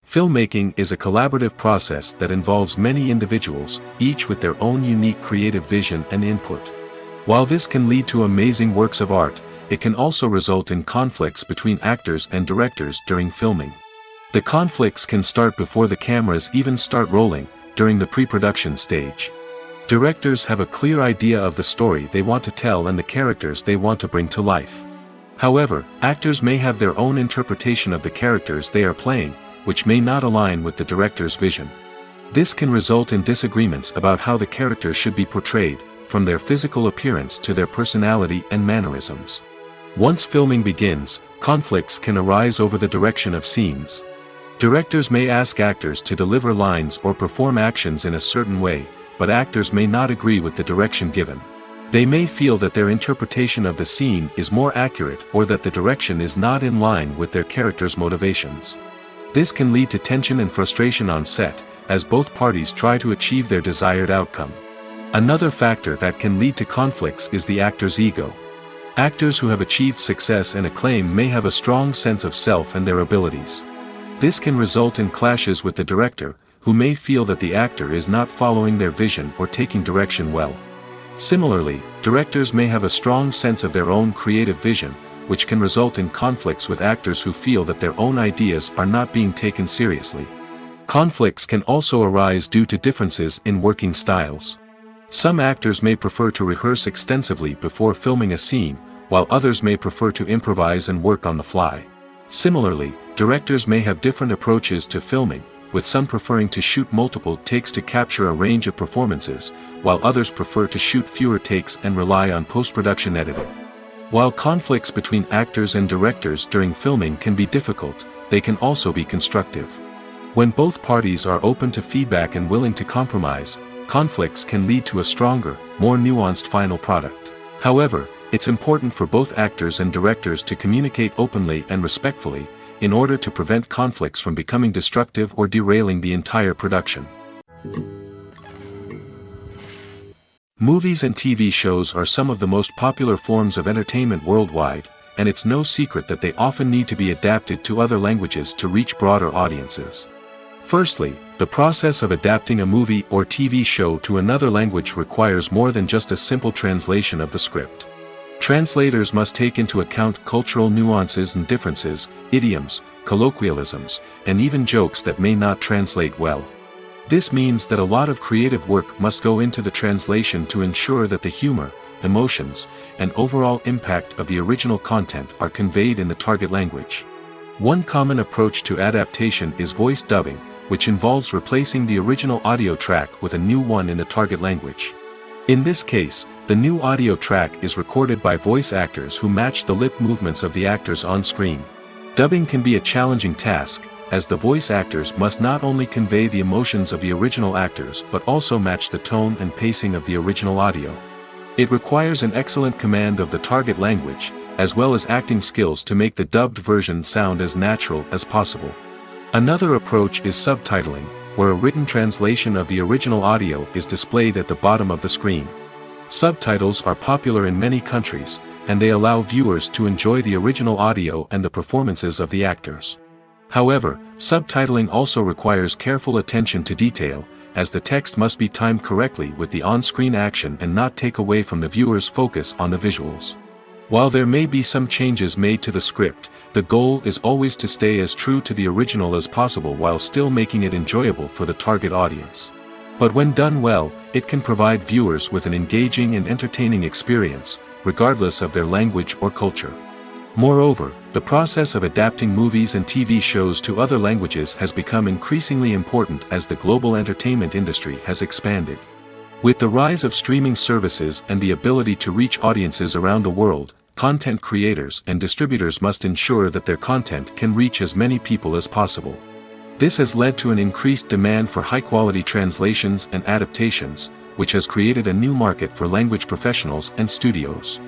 Filmmaking is a collaborative process that involves many individuals, each with their own unique creative vision and input. While this can lead to amazing works of art, it can also result in conflicts between actors and directors during filming. The conflicts can start before the cameras even start rolling, during the pre-production stage. Directors have a clear idea of the story they want to tell and the characters they want to bring to life. However, actors may have their own interpretation of the characters they are playing, which may not align with the director's vision. This can result in disagreements about how the characters should be portrayed, from their physical appearance to their personality and mannerisms. Once filming begins, conflicts can arise over the direction of scenes. Directors may ask actors to deliver lines or perform actions in a certain way, but actors may not agree with the direction given. They may feel that their interpretation of the scene is more accurate or that the direction is not in line with their character's motivations. This can lead to tension and frustration on set, as both parties try to achieve their desired outcome. Another factor that can lead to conflicts is the actor's ego. Actors who have achieved success and acclaim may have a strong sense of self and their abilities. This can result in clashes with the director, who may feel that the actor is not following their vision or taking direction well. Similarly, directors may have a strong sense of their own creative vision, which can result in conflicts with actors who feel that their own ideas are not being taken seriously. Conflicts can also arise due to differences in working styles. Some actors may prefer to rehearse extensively before filming a scene, while others may prefer to improvise and work on the fly. Similarly, directors may have different approaches to filming, with some preferring to shoot multiple takes to capture a range of performances, while others prefer to shoot fewer takes and rely on post-production editing. While conflicts between actors and directors during filming can be difficult, they can also be constructive. When both parties are open to feedback and willing to compromise, conflicts can lead to a stronger, more nuanced final product. However, it's important for both actors and directors to communicate openly and respectfully, in order to prevent conflicts from becoming destructive or derailing the entire production. Movies and TV shows are some of the most popular forms of entertainment worldwide, and it's no secret that they often need to be adapted to other languages to reach broader audiences. Firstly, the process of adapting a movie or TV show to another language requires more than just a simple translation of the script. Translators must take into account cultural nuances and differences, idioms, colloquialisms, and even jokes that may not translate well. This means that a lot of creative work must go into the translation to ensure that the humor, emotions, and overall impact of the original content are conveyed in the target language. One common approach to adaptation is voice dubbing, which involves replacing the original audio track with a new one in the target language. In this case, The new audio track is recorded by voice actors who match the lip movements of the actors on screen. Dubbing can be a challenging task, as the voice actors must not only convey the emotions of the original actors but also match the tone and pacing of the original audio. It requires an excellent command of the target language, as well as acting skills to make the dubbed version sound as natural as possible. Another approach is subtitling, where a written translation of the original audio is displayed at the bottom of the screen. Subtitles are popular in many countries, and they allow viewers to enjoy the original audio and the performances of the actors. However, subtitling also requires careful attention to detail, as the text must be timed correctly with the on-screen action and not take away from the viewer's focus on the visuals. While there may be some changes made to the script, the goal is always to stay as true to the original as possible while still making it enjoyable for the target audience. But when done well, it can provide viewers with an engaging and entertaining experience, regardless of their language or culture. Moreover, the process of adapting movies and TV shows to other languages has become increasingly important as the global entertainment industry has expanded. With the rise of streaming services and the ability to reach audiences around the world, content creators and distributors must ensure that their content can reach as many people as possible. This has led to an increased demand for high-quality translations and adaptations, which has created a new market for language professionals and studios.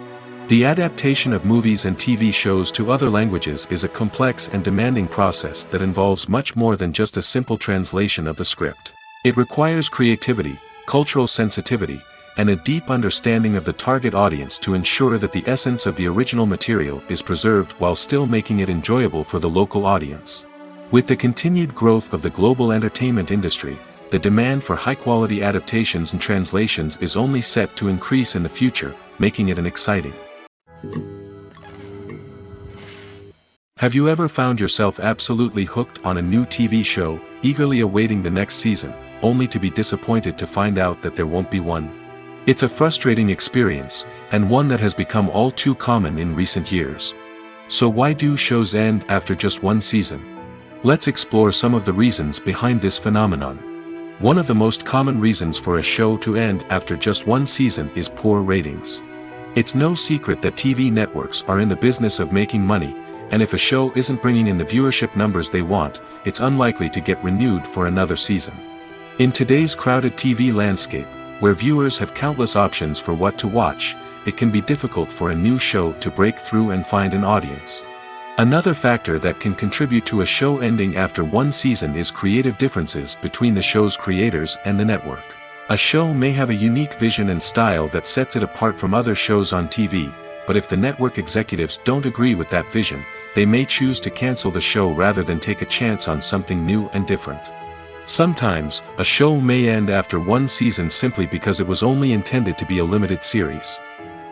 The adaptation of movies and TV shows to other languages is a complex and demanding process that involves much more than just a simple translation of the script. It requires creativity, cultural sensitivity, and a deep understanding of the target audience to ensure that the essence of the original material is preserved while still making it enjoyable for the local audience. With the continued growth of the global entertainment industry, the demand for high-quality adaptations and translations is only set to increase in the future, making it exciting. Have you ever found yourself absolutely hooked on a new TV show, eagerly awaiting the next season, only to be disappointed to find out that there won't be one? It's a frustrating experience, and one that has become all too common in recent years. So why do shows end after just one season? Let's explore some of the reasons behind this phenomenon. One of the most common reasons for a show to end after just one season is poor ratings. It's no secret that TV networks are in the business of making money, and if a show isn't bringing in the viewership numbers they want, it's unlikely to get renewed for another season. In today's crowded TV landscape, where viewers have countless options for what to watch, it can be difficult for a new show to break through and find an audience. Another factor that can contribute to a show ending after one season is creative differences between the show's creators and the network. A show may have a unique vision and style that sets it apart from other shows on TV, but if the network executives don't agree with that vision, they may choose to cancel the show rather than take a chance on something new and different. Sometimes, a show may end after one season simply because it was only intended to be a limited series.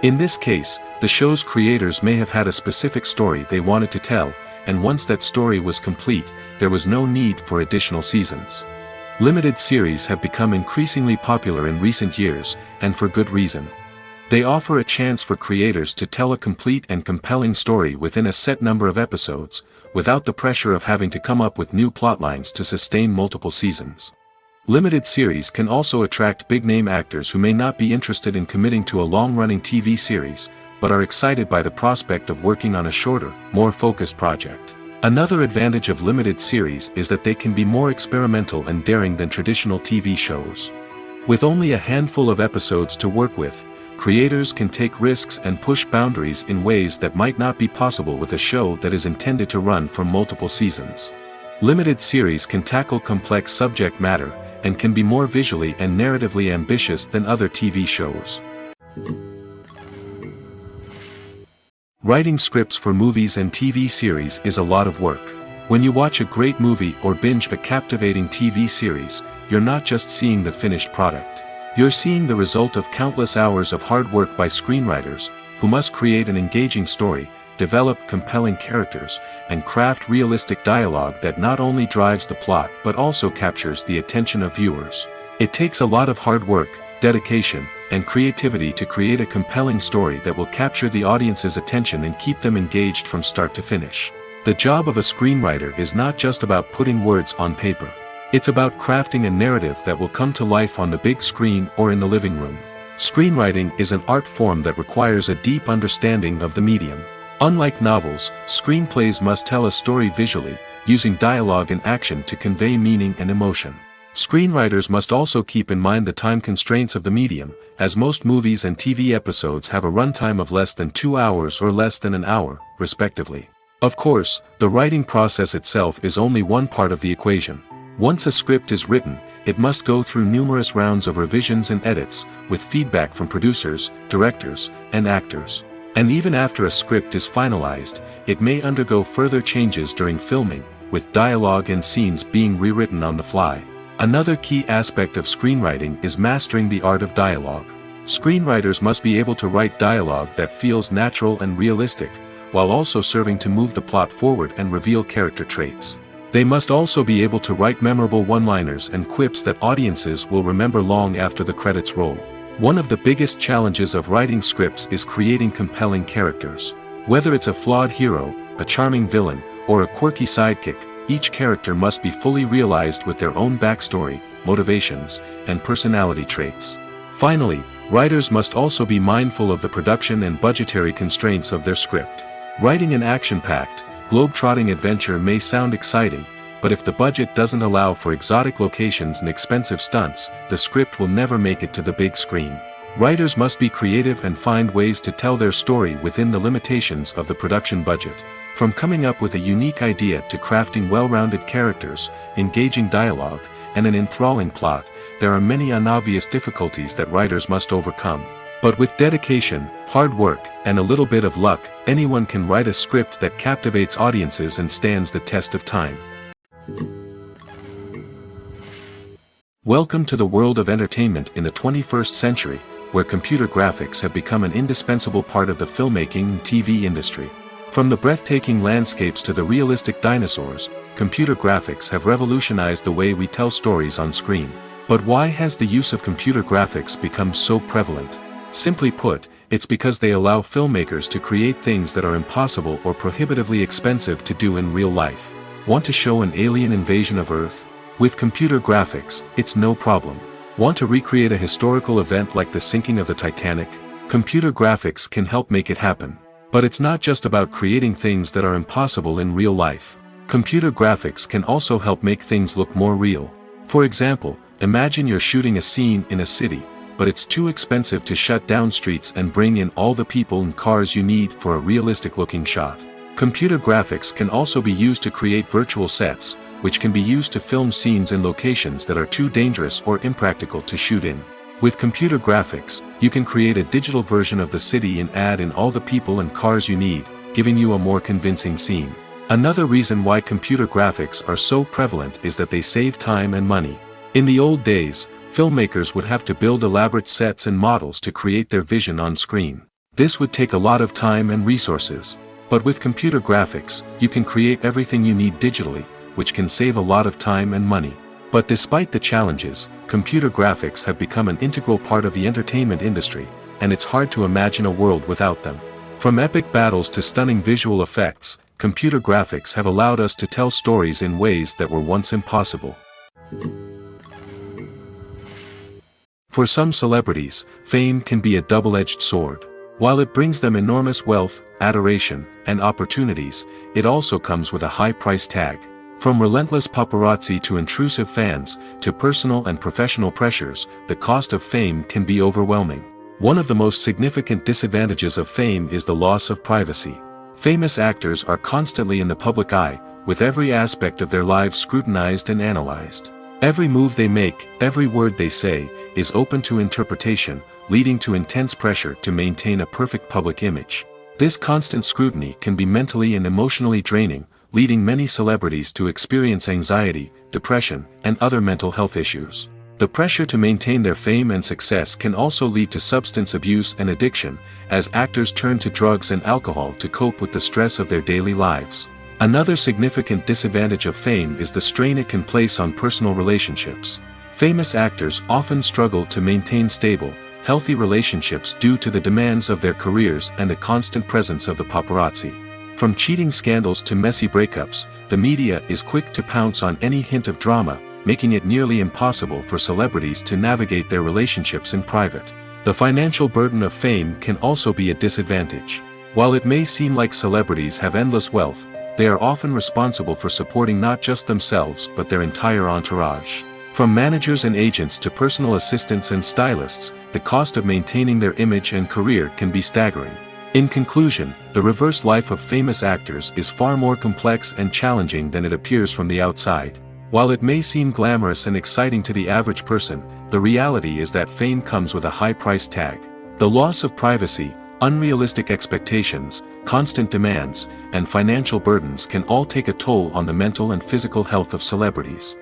In this case, the show's creators may have had a specific story they wanted to tell, and once that story was complete, there was no need for additional seasons. Limited series have become increasingly popular in recent years, and for good reason. They offer a chance for creators to tell a complete and compelling story within a set number of episodes, without the pressure of having to come up with new plotlines to sustain multiple seasons. Limited series can also attract big-name actors who may not be interested in committing to a long-running TV series, but are excited by the prospect of working on a shorter, more focused project. Another advantage of limited series is that they can be more experimental and daring than traditional TV shows. With only a handful of episodes to work with, creators can take risks and push boundaries in ways that might not be possible with a show that is intended to run for multiple seasons. Limited series can tackle complex subject matter, and can be more visually and narratively ambitious than other TV shows. Writing scripts for movies and TV series is a lot of work. When you watch a great movie or binge a captivating TV series, you're not just seeing the finished product. You're seeing the result of countless hours of hard work by screenwriters, who must create an engaging story, develop compelling characters, and craft realistic dialogue that not only drives the plot but also captures the attention of viewers. It takes a lot of hard work, dedication, and creativity to create a compelling story that will capture the audience's attention and keep them engaged from start to finish. The job of a screenwriter is not just about putting words on paper. It's about crafting a narrative that will come to life on the big screen or in the living room. Screenwriting is an art form that requires a deep understanding of the medium. Unlike novels, screenplays must tell a story visually, using dialogue and action to convey meaning and emotion. Screenwriters must also keep in mind the time constraints of the medium, as most movies and TV episodes have a runtime of less than 2 hours or less than an hour, respectively. Of course, the writing process itself is only one part of the equation. Once a script is written, it must go through numerous rounds of revisions and edits, with feedback from producers, directors, and actors. And even after a script is finalized, it may undergo further changes during filming, with dialogue and scenes being rewritten on the fly. Another key aspect of screenwriting is mastering the art of dialogue. Screenwriters must be able to write dialogue that feels natural and realistic, while also serving to move the plot forward and reveal character traits. They must also be able to write memorable one-liners and quips that audiences will remember long after the credits roll. One of the biggest challenges of writing scripts is creating compelling characters. Whether it's a flawed hero, a charming villain, or a quirky sidekick, each character must be fully realized with their own backstory, motivations, and personality traits. Finally, writers must also be mindful of the production and budgetary constraints of their script. Writing an action-packed, globe-trotting adventure may sound exciting, but if the budget doesn't allow for exotic locations and expensive stunts, the script will never make it to the big screen. Writers must be creative and find ways to tell their story within the limitations of the production budget. From coming up with a unique idea to crafting well-rounded characters, engaging dialogue, and an enthralling plot, there are many unobvious difficulties that writers must overcome. But with dedication, hard work, and a little bit of luck, anyone can write a script that captivates audiences and stands the test of time. Welcome to the world of entertainment in the 21st century, where computer graphics have become an indispensable part of the filmmaking and TV industry. From the breathtaking landscapes to the realistic dinosaurs, computer graphics have revolutionized the way we tell stories on screen. But why has the use of computer graphics become so prevalent? Simply put, it's because they allow filmmakers to create things that are impossible or prohibitively expensive to do in real life. Want to show an alien invasion of Earth? With computer graphics, it's no problem. Want to recreate a historical event like the sinking of the Titanic? Computer graphics can help make it happen. But it's not just about creating things that are impossible in real life. Computer graphics can also help make things look more real. For example, imagine you're shooting a scene in a city, but it's too expensive to shut down streets and bring in all the people and cars you need for a realistic-looking shot. Computer graphics can also be used to create virtual sets, which can be used to film scenes in locations that are too dangerous or impractical to shoot in. With computer graphics, you can create a digital version of the city and add in all the people and cars you need, giving you a more convincing scene. Another reason why computer graphics are so prevalent is that they save time and money. In the old days, filmmakers would have to build elaborate sets and models to create their vision on screen. This would take a lot of time and resources. But with computer graphics, you can create everything you need digitally, which can save a lot of time and money. But despite the challenges, computer graphics have become an integral part of the entertainment industry, and it's hard to imagine a world without them. From epic battles to stunning visual effects, computer graphics have allowed us to tell stories in ways that were once impossible. For some celebrities, fame can be a double-edged sword. While it brings them enormous wealth, adoration, and opportunities, it also comes with a high price tag. From relentless paparazzi to intrusive fans, to personal and professional pressures, the cost of fame can be overwhelming. One of the most significant disadvantages of fame is the loss of privacy. Famous actors are constantly in the public eye, with every aspect of their lives scrutinized and analyzed. Every move they make, every word they say, is open to interpretation, leading to intense pressure to maintain a perfect public image. This constant scrutiny can be mentally and emotionally draining, leading many celebrities to experience anxiety, depression, and other mental health issues. The pressure to maintain their fame and success can also lead to substance abuse and addiction, as actors turn to drugs and alcohol to cope with the stress of their daily lives. Another significant disadvantage of fame is the strain it can place on personal relationships. Famous actors often struggle to maintain stable, healthy relationships due to the demands of their careers and the constant presence of the paparazzi. From cheating scandals to messy breakups, the media is quick to pounce on any hint of drama, making it nearly impossible for celebrities to navigate their relationships in private. The financial burden of fame can also be a disadvantage. While it may seem like celebrities have endless wealth, they are often responsible for supporting not just themselves but their entire entourage. From managers and agents to personal assistants and stylists, the cost of maintaining their image and career can be staggering. In conclusion, the reverse life of famous actors is far more complex and challenging than it appears from the outside. While it may seem glamorous and exciting to the average person, the reality is that fame comes with a high price tag. The loss of privacy, unrealistic expectations, constant demands, and financial burdens can all take a toll on the mental and physical health of celebrities.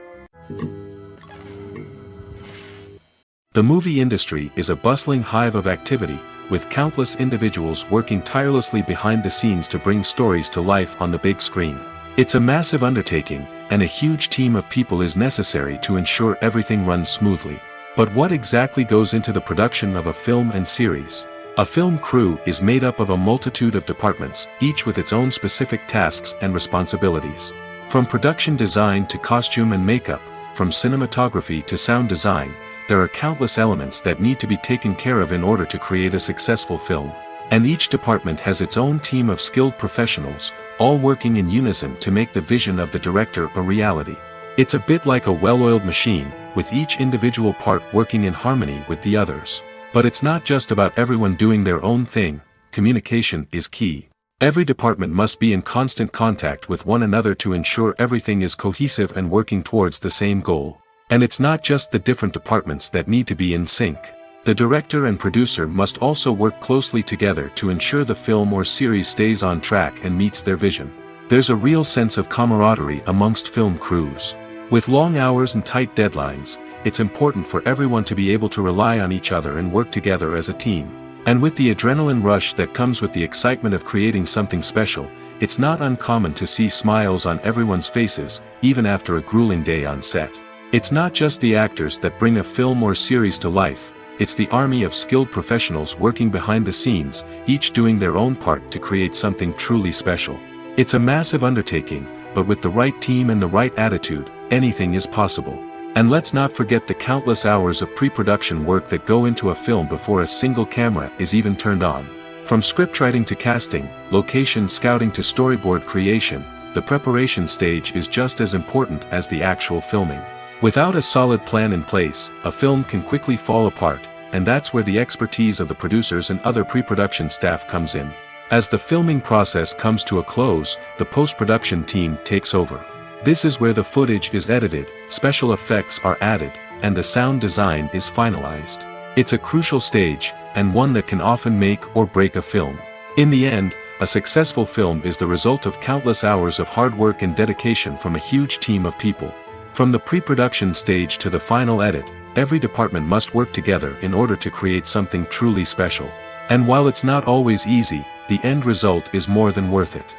The movie industry is a bustling hive of activity, with countless individuals working tirelessly behind the scenes to bring stories to life on the big screen. It's a massive undertaking, and a huge team of people is necessary to ensure everything runs smoothly. But what exactly goes into the production of a film and series? A film crew is made up of a multitude of departments, each with its own specific tasks and responsibilities. From production design to costume and makeup, from cinematography to sound design, there are countless elements that need to be taken care of in order to create a successful film. And each department has its own team of skilled professionals, all working in unison to make the vision of the director a reality. It's a bit like a well-oiled machine, with each individual part working in harmony with the others. But it's not just about everyone doing their own thing. Communication is key. Every department must be in constant contact with one another to ensure everything is cohesive and working towards the same goal. And it's not just the different departments that need to be in sync. The director and producer must also work closely together to ensure the film or series stays on track and meets their vision. There's a real sense of camaraderie amongst film crews. With long hours and tight deadlines, it's important for everyone to be able to rely on each other and work together as a team. And with the adrenaline rush that comes with the excitement of creating something special, it's not uncommon to see smiles on everyone's faces, even after a grueling day on set. It's not just the actors that bring a film or series to life, it's the army of skilled professionals working behind the scenes, each doing their own part to create something truly special. It's a massive undertaking, but with the right team and the right attitude, anything is possible. And let's not forget the countless hours of pre-production work that go into a film before a single camera is even turned on. From scriptwriting to casting, location scouting to storyboard creation, the preparation stage is just as important as the actual filming. Without a solid plan in place, a film can quickly fall apart, and that's where the expertise of the producers and other pre-production staff comes in. As the filming process comes to a close, the post-production team takes over. This is where the footage is edited, special effects are added, and the sound design is finalized. It's a crucial stage, and one that can often make or break a film. In the end, a successful film is the result of countless hours of hard work and dedication from a huge team of people. From the pre-production stage to the final edit, every department must work together in order to create something truly special. And while it's not always easy, the end result is more than worth it.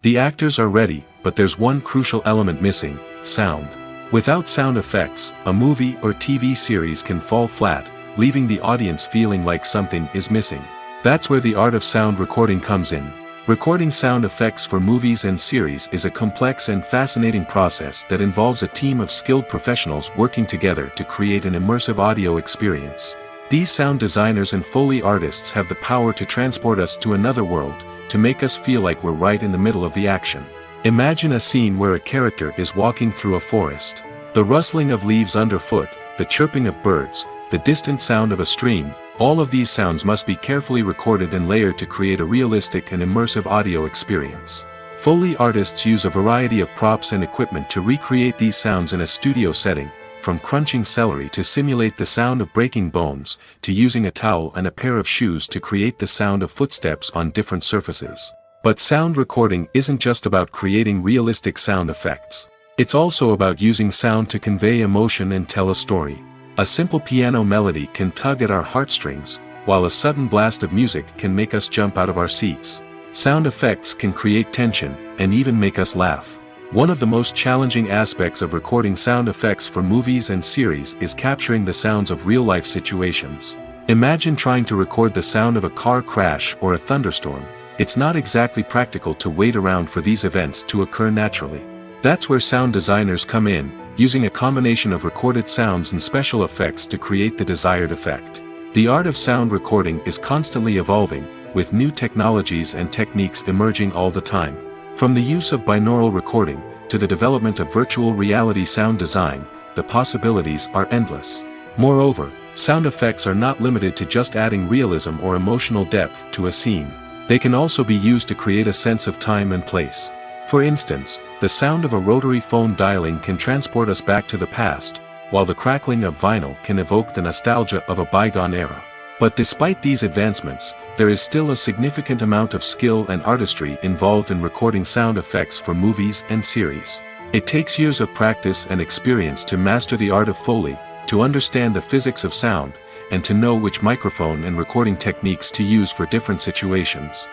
The actors are ready, but there's one crucial element missing: sound. Without sound effects, a movie or TV series can fall flat, leaving the audience feeling like something is missing. That's where the art of sound recording comes in. Recording sound effects for movies and series is a complex and fascinating process that involves a team of skilled professionals working together to create an immersive audio experience. These sound designers and Foley artists have the power to transport us to another world, to make us feel like we're right in the middle of the action. Imagine a scene where a character is walking through a forest. The rustling of leaves underfoot, the chirping of birds, the distant sound of a stream, all of these sounds must be carefully recorded and layered to create a realistic and immersive audio experience. Foley artists use a variety of props and equipment to recreate these sounds in a studio setting, from crunching celery to simulate the sound of breaking bones, to using a towel and a pair of shoes to create the sound of footsteps on different surfaces. But sound recording isn't just about creating realistic sound effects. It's also about using sound to convey emotion and tell a story. A simple piano melody can tug at our heartstrings, while a sudden blast of music can make us jump out of our seats. Sound effects can create tension, and even make us laugh. One of the most challenging aspects of recording sound effects for movies and series is capturing the sounds of real-life situations. Imagine trying to record the sound of a car crash or a thunderstorm. It's not exactly practical to wait around for these events to occur naturally. That's where sound designers come in, using a combination of recorded sounds and special effects to create the desired effect. The art of sound recording is constantly evolving, with new technologies and techniques emerging all the time. From the use of binaural recording, to the development of virtual reality sound design, the possibilities are endless. Moreover, sound effects are not limited to just adding realism or emotional depth to a scene. They can also be used to create a sense of time and place. For instance, the sound of a rotary phone dialing can transport us back to the past, while the crackling of vinyl can evoke the nostalgia of a bygone era. But despite these advancements, there is still a significant amount of skill and artistry involved in recording sound effects for movies and series. It takes years of practice and experience to master the art of Foley, to understand the physics of sound, and to know which microphone and recording techniques to use for different situations.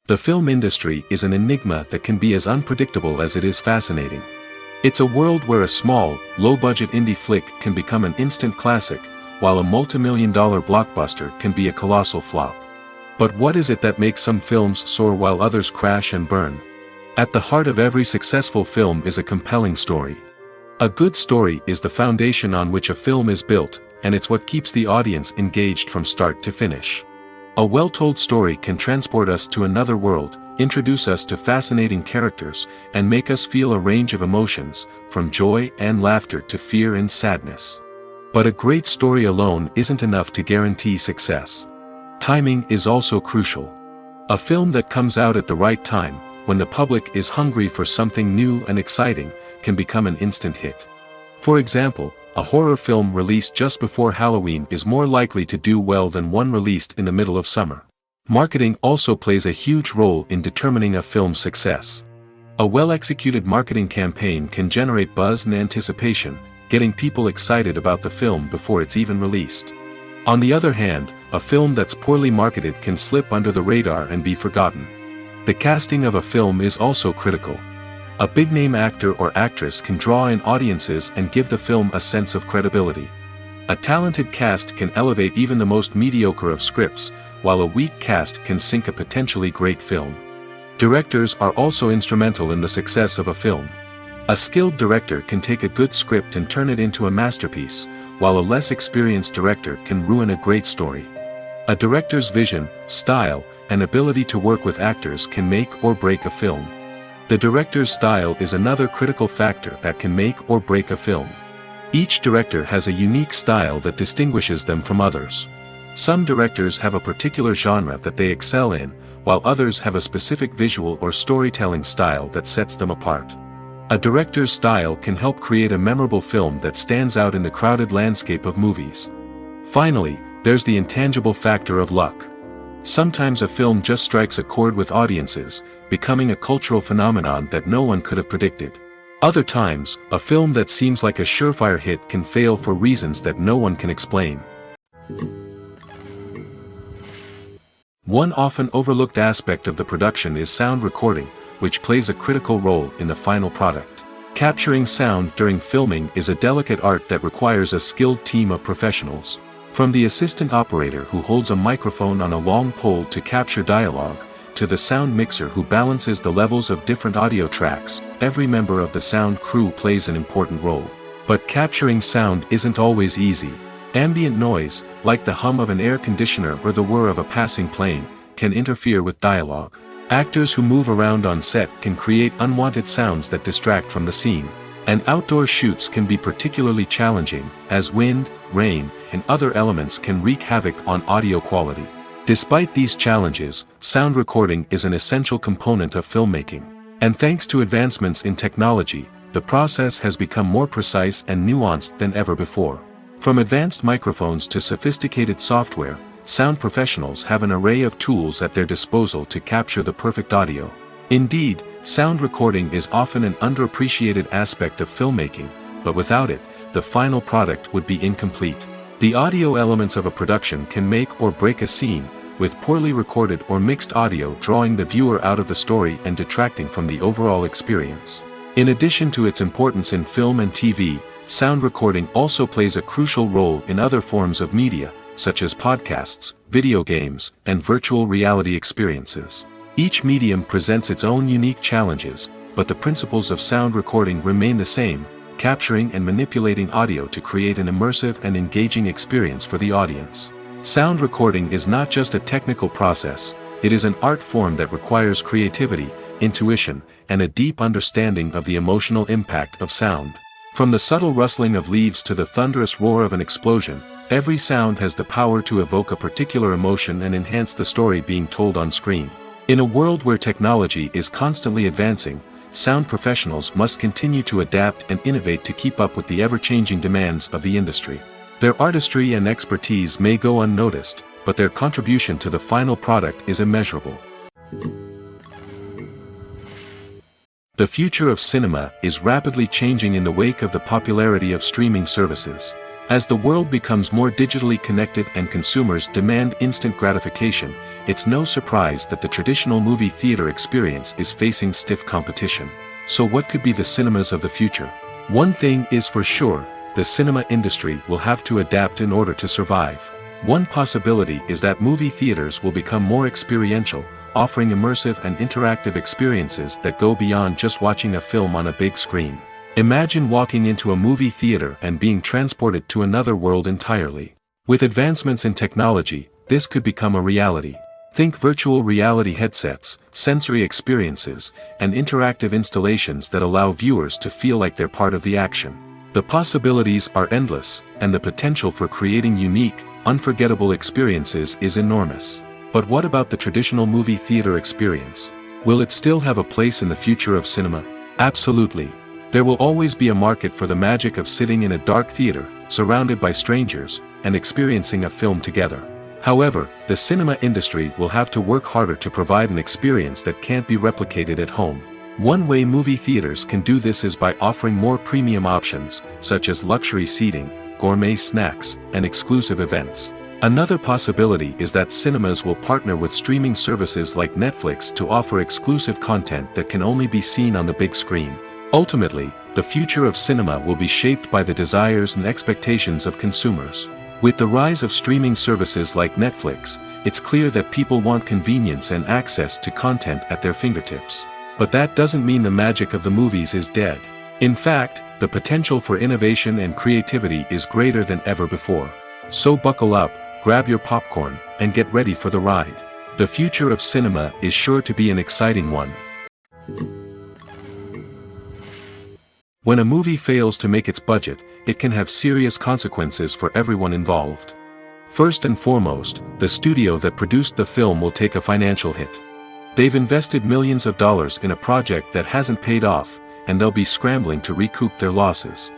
The film industry is an enigma that can be as unpredictable as it is fascinating. It's a world where a small, low-budget indie flick can become an instant classic, while a multi-million-dollar blockbuster can be a colossal flop. But what is it that makes some films soar while others crash and burn? At the heart of every successful film is a compelling story. A good story is the foundation on which a film is built, and it's what keeps the audience engaged from start to finish. A well-told story can transport us to another world, introduce us to fascinating characters, and make us feel a range of emotions, from joy and laughter to fear and sadness. But a great story alone isn't enough to guarantee success. Timing is also crucial. A film that comes out at the right time, when the public is hungry for something new and exciting, can become an instant hit. For example, a horror film released just before Halloween is more likely to do well than one released in the middle of summer. Marketing also plays a huge role in determining a film's success. A well-executed marketing campaign can generate buzz and anticipation, getting people excited about the film before it's even released. On the other hand, a film that's poorly marketed can slip under the radar and be forgotten. The casting of a film is also critical. A big-name actor or actress can draw in audiences and give the film a sense of credibility. A talented cast can elevate even the most mediocre of scripts, while a weak cast can sink a potentially great film. Directors are also instrumental in the success of a film. A skilled director can take a good script and turn it into a masterpiece, while a less experienced director can ruin a great story. A director's vision, style, and ability to work with actors can make or break a film. The director's style is another critical factor that can make or break a film. Each director has a unique style that distinguishes them from others. Some directors have a particular genre that they excel in, while others have a specific visual or storytelling style that sets them apart. A director's style can help create a memorable film that stands out in the crowded landscape of movies. Finally, there's the intangible factor of luck. Sometimes a film just strikes a chord with audiences, becoming a cultural phenomenon that no one could have predicted. Other times, a film that seems like a surefire hit can fail for reasons that no one can explain. One often overlooked aspect of the production is sound recording, which plays a critical role in the final product. Capturing sound during filming is a delicate art that requires a skilled team of professionals. From the assistant operator who holds a microphone on a long pole to capture dialogue, to the sound mixer who balances the levels of different audio tracks, every member of the sound crew plays an important role. But capturing sound isn't always easy. Ambient noise, like the hum of an air conditioner or the whir of a passing plane, can interfere with dialogue. Actors who move around on set can create unwanted sounds that distract from the scene. And outdoor shoots can be particularly challenging, as wind, rain, and other elements can wreak havoc on audio quality. Despite these challenges, sound recording is an essential component of filmmaking. And thanks to advancements in technology, the process has become more precise and nuanced than ever before. From advanced microphones to sophisticated software, sound professionals have an array of tools at their disposal to capture the perfect audio. Indeed, sound recording is often an underappreciated aspect of filmmaking, but without it, the final product would be incomplete. The audio elements of a production can make or break a scene, with poorly recorded or mixed audio drawing the viewer out of the story and detracting from the overall experience. In addition to its importance in film and TV, sound recording also plays a crucial role in other forms of media, such as podcasts, video games, and virtual reality experiences. Each medium presents its own unique challenges, but the principles of sound recording remain the same, capturing and manipulating audio to create an immersive and engaging experience for the audience. Sound recording is not just a technical process, it is an art form that requires creativity, intuition, and a deep understanding of the emotional impact of sound. From the subtle rustling of leaves to the thunderous roar of an explosion, every sound has the power to evoke a particular emotion and enhance the story being told on screen. In a world where technology is constantly advancing, sound professionals must continue to adapt and innovate to keep up with the ever-changing demands of the industry. Their artistry and expertise may go unnoticed, but their contribution to the final product is immeasurable. The future of cinema is rapidly changing in the wake of the popularity of streaming services. As the world becomes more digitally connected and consumers demand instant gratification, it's no surprise that the traditional movie theater experience is facing stiff competition. So what could be the cinemas of the future? One thing is for sure, the cinema industry will have to adapt in order to survive. One possibility is that movie theaters will become more experiential, offering immersive and interactive experiences that go beyond just watching a film on a big screen. Imagine walking into a movie theater and being transported to another world entirely. With advancements in technology, this could become a reality. Think virtual reality headsets, sensory experiences, and interactive installations that allow viewers to feel like they're part of the action. The possibilities are endless, and the potential for creating unique, unforgettable experiences is enormous. But what about the traditional movie theater experience? Will it still have a place in the future of cinema? Absolutely. There will always be a market for the magic of sitting in a dark theater, surrounded by strangers, and experiencing a film together. However, the cinema industry will have to work harder to provide an experience that can't be replicated at home. One way movie theaters can do this is by offering more premium options, such as luxury seating, gourmet snacks, and exclusive events. Another possibility is that cinemas will partner with streaming services like Netflix to offer exclusive content that can only be seen on the big screen. Ultimately, the future of cinema will be shaped by the desires and expectations of consumers. With the rise of streaming services like Netflix, it's clear that people want convenience and access to content at their fingertips. But that doesn't mean the magic of the movies is dead. In fact, the potential for innovation and creativity is greater than ever before. So buckle up, grab your popcorn, and get ready for the ride. The future of cinema is sure to be an exciting one. When a movie fails to make its budget, it can have serious consequences for everyone involved. First and foremost, the studio that produced the film will take a financial hit. They've invested millions of dollars in a project that hasn't paid off, and they'll be scrambling to recoup their losses.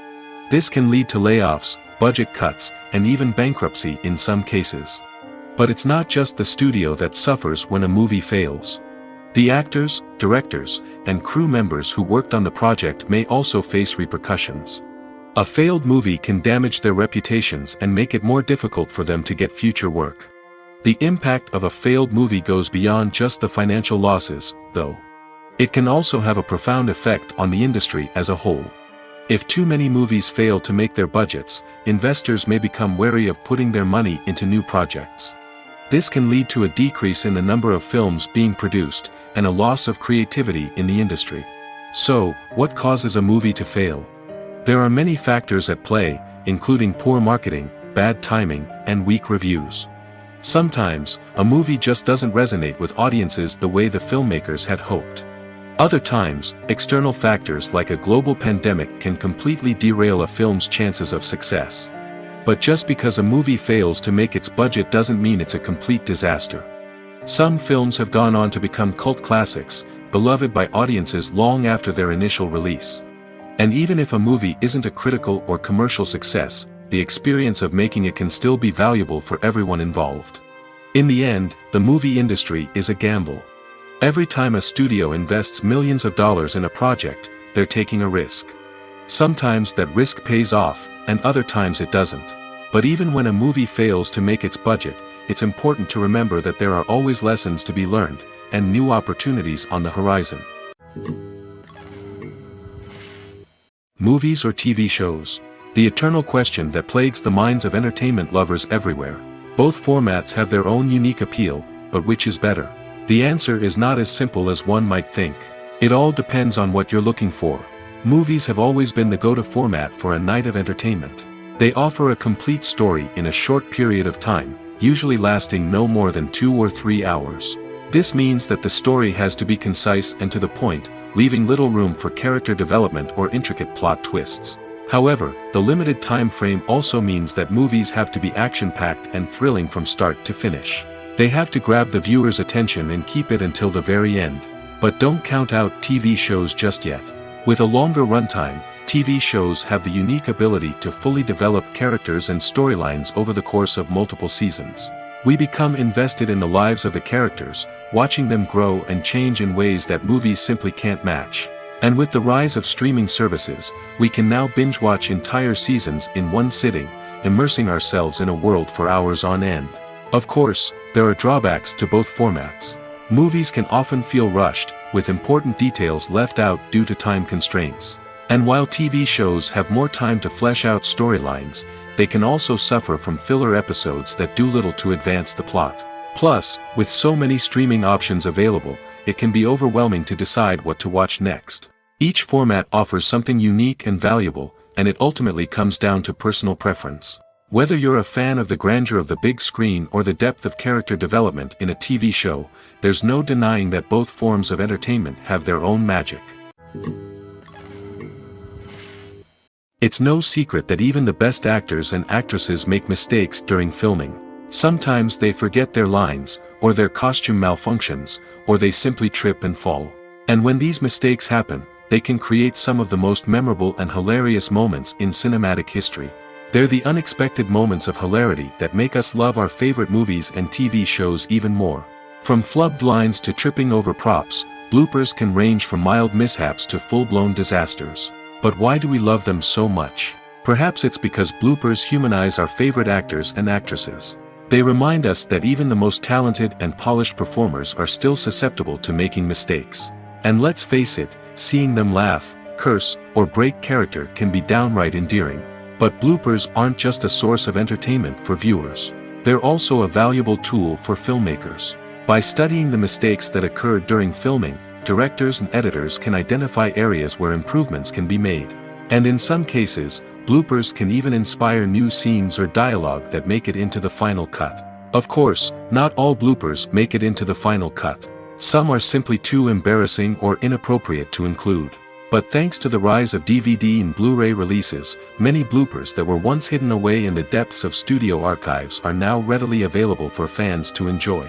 This can lead to layoffs, budget cuts, and even bankruptcy in some cases. But it's not just the studio that suffers when a movie fails. The actors, directors, and crew members who worked on the project may also face repercussions. A failed movie can damage their reputations and make it more difficult for them to get future work. The impact of a failed movie goes beyond just the financial losses, though. It can also have a profound effect on the industry as a whole. If too many movies fail to make their budgets, investors may become wary of putting their money into new projects. This can lead to a decrease in the number of films being produced, and a loss of creativity in the industry. So, what causes a movie to fail? There are many factors at play, including poor marketing, bad timing, and weak reviews. Sometimes, a movie just doesn't resonate with audiences the way the filmmakers had hoped. Other times, external factors like a global pandemic can completely derail a film's chances of success. But just because a movie fails to make its budget doesn't mean it's a complete disaster. Some films have gone on to become cult classics, beloved by audiences long after their initial release. And even if a movie isn't a critical or commercial success, the experience of making it can still be valuable for everyone involved. In the end, the movie industry is a gamble. Every time a studio invests millions of dollars in a project, they're taking a risk. Sometimes that risk pays off, and other times it doesn't. But even when a movie fails to make its budget, it's important to remember that there are always lessons to be learned, and new opportunities on the horizon. Movies or TV shows? The eternal question that plagues the minds of entertainment lovers everywhere. Both formats have their own unique appeal, but which is better? The answer is not as simple as one might think. It all depends on what you're looking for. Movies have always been the go-to format for a night of entertainment. They offer a complete story in a short period of time, usually lasting no more than 2 or 3 hours. This means that the story has to be concise and to the point, leaving little room for character development or intricate plot twists. However, the limited time frame also means that movies have to be action-packed and thrilling from start to finish. They have to grab the viewer's attention and keep it until the very end. But don't count out TV shows just yet. With a longer runtime, TV shows have the unique ability to fully develop characters and storylines over the course of multiple seasons. We become invested in the lives of the characters, watching them grow and change in ways that movies simply can't match. And with the rise of streaming services, we can now binge-watch entire seasons in one sitting, immersing ourselves in a world for hours on end. Of course, there are drawbacks to both formats. Movies can often feel rushed, with important details left out due to time constraints. And while TV shows have more time to flesh out storylines, they can also suffer from filler episodes that do little to advance the plot. Plus, with so many streaming options available, it can be overwhelming to decide what to watch next. Each format offers something unique and valuable, and it ultimately comes down to personal preference. Whether you're a fan of the grandeur of the big screen or the depth of character development in a TV show, there's no denying that both forms of entertainment have their own magic. It's no secret that even the best actors and actresses make mistakes during filming. Sometimes they forget their lines, or their costume malfunctions, or they simply trip and fall. And when these mistakes happen, they can create some of the most memorable and hilarious moments in cinematic history. They're the unexpected moments of hilarity that make us love our favorite movies and TV shows even more. From flubbed lines to tripping over props, bloopers can range from mild mishaps to full-blown disasters. But why do we love them so much? Perhaps it's because bloopers humanize our favorite actors and actresses. They remind us that even the most talented and polished performers are still susceptible to making mistakes. And let's face it, seeing them laugh, curse, or break character can be downright endearing. But bloopers aren't just a source of entertainment for viewers. They're also a valuable tool for filmmakers. By studying the mistakes that occurred during filming, directors and editors can identify areas where improvements can be made. And in some cases, bloopers can even inspire new scenes or dialogue that make it into the final cut. Of course, not all bloopers make it into the final cut. Some are simply too embarrassing or inappropriate to include. But thanks to the rise of DVD and Blu-ray releases, many bloopers that were once hidden away in the depths of studio archives are now readily available for fans to enjoy.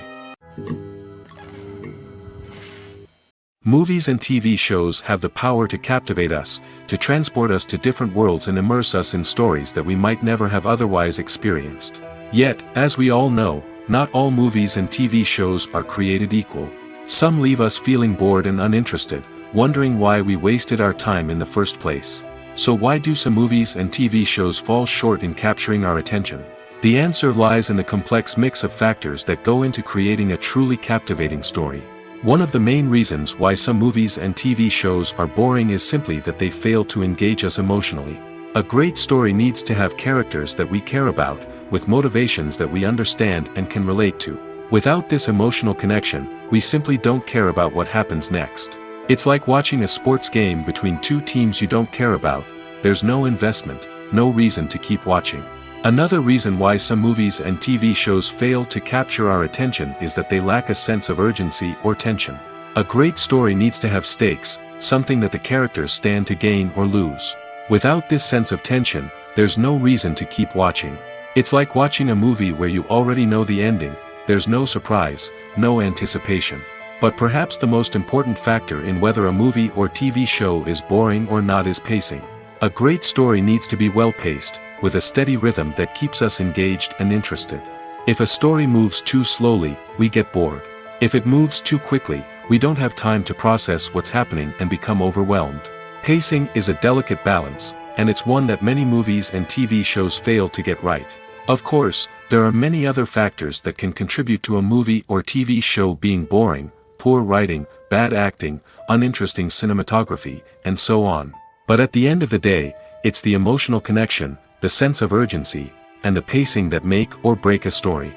Movies and TV shows have the power to captivate us, to transport us to different worlds and immerse us in stories that we might never have otherwise experienced. Yet, as we all know, not all movies and TV shows are created equal. Some leave us feeling bored and uninterested, wondering why we wasted our time in the first place. So why do some movies and TV shows fall short in capturing our attention? The answer lies in the complex mix of factors that go into creating a truly captivating story. One of the main reasons why some movies and TV shows are boring is simply that they fail to engage us emotionally. A great story needs to have characters that we care about, with motivations that we understand and can relate to. Without this emotional connection, we simply don't care about what happens next. It's like watching a sports game between two teams you don't care about. There's no investment, no reason to keep watching. Another reason why some movies and TV shows fail to capture our attention is that they lack a sense of urgency or tension. A great story needs to have stakes, something that the characters stand to gain or lose. Without this sense of tension, there's no reason to keep watching. It's like watching a movie where you already know the ending. There's no surprise, no anticipation. But perhaps the most important factor in whether a movie or TV show is boring or not is pacing. A great story needs to be well-paced, with a steady rhythm that keeps us engaged and interested. If a story moves too slowly, we get bored. If it moves too quickly, we don't have time to process what's happening and become overwhelmed. Pacing is a delicate balance, and it's one that many movies and TV shows fail to get right. Of course, there are many other factors that can contribute to a movie or TV show being boring: poor writing, bad acting, uninteresting cinematography, and so on. But at the end of the day, it's the emotional connection, the sense of urgency, and the pacing that make or break a story.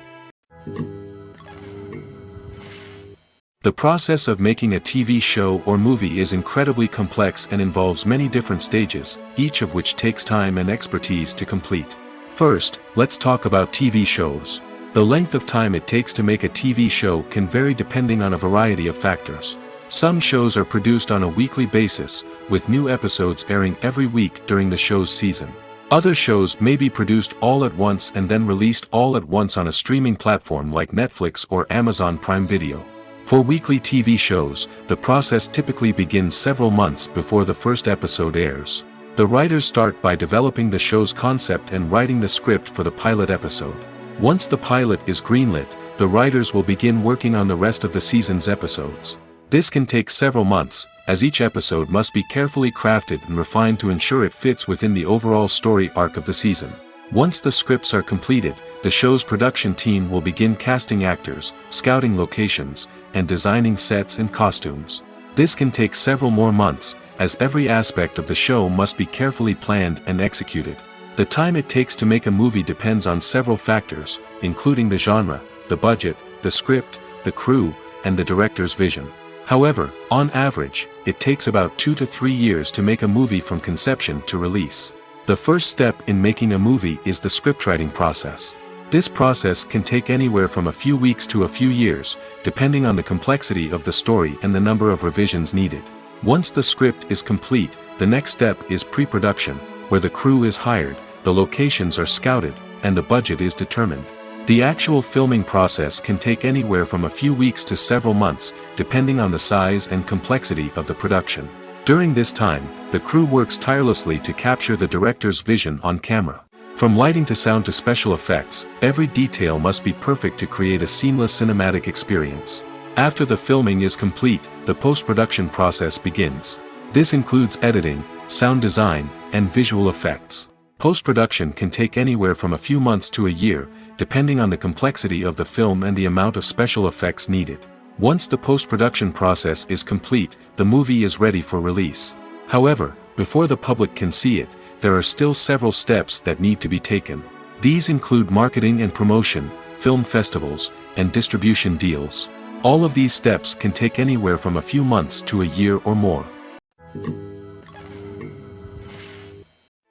The process of making a TV show or movie is incredibly complex and involves many different stages, each of which takes time and expertise to complete. First, let's talk about TV shows. The length of time it takes to make a TV show can vary depending on a variety of factors. Some shows are produced on a weekly basis, with new episodes airing every week during the show's season. Other shows may be produced all at once and then released all at once on a streaming platform like Netflix or Amazon Prime Video. For weekly TV shows, the process typically begins several months before the first episode airs. The writers start by developing the show's concept and writing the script for the pilot episode. Once the pilot is greenlit, the writers will begin working on the rest of the season's episodes. This can take several months, as each episode must be carefully crafted and refined to ensure it fits within the overall story arc of the season. Once the scripts are completed, the show's production team will begin casting actors, scouting locations, and designing sets and costumes. This can take several more months, as every aspect of the show must be carefully planned and executed. The time it takes to make a movie depends on several factors, including the genre, the budget, the script, the crew, and the director's vision. However, on average, it takes about 2 to 3 years to make a movie from conception to release. The first step in making a movie is the scriptwriting process. This process can take anywhere from a few weeks to a few years, depending on the complexity of the story and the number of revisions needed. Once the script is complete, the next step is pre-production, where the crew is hired, the locations are scouted, and the budget is determined. The actual filming process can take anywhere from a few weeks to several months, depending on the size and complexity of the production. During this time, the crew works tirelessly to capture the director's vision on camera. From lighting to sound to special effects, every detail must be perfect to create a seamless cinematic experience. After the filming is complete, the post-production process begins. This includes editing, sound design, and visual effects. Post-production can take anywhere from a few months to a year, depending on the complexity of the film and the amount of special effects needed. Once the post-production process is complete, the movie is ready for release. However, before the public can see it, there are still several steps that need to be taken. These include marketing and promotion, film festivals, and distribution deals. All of these steps can take anywhere from a few months to a year or more.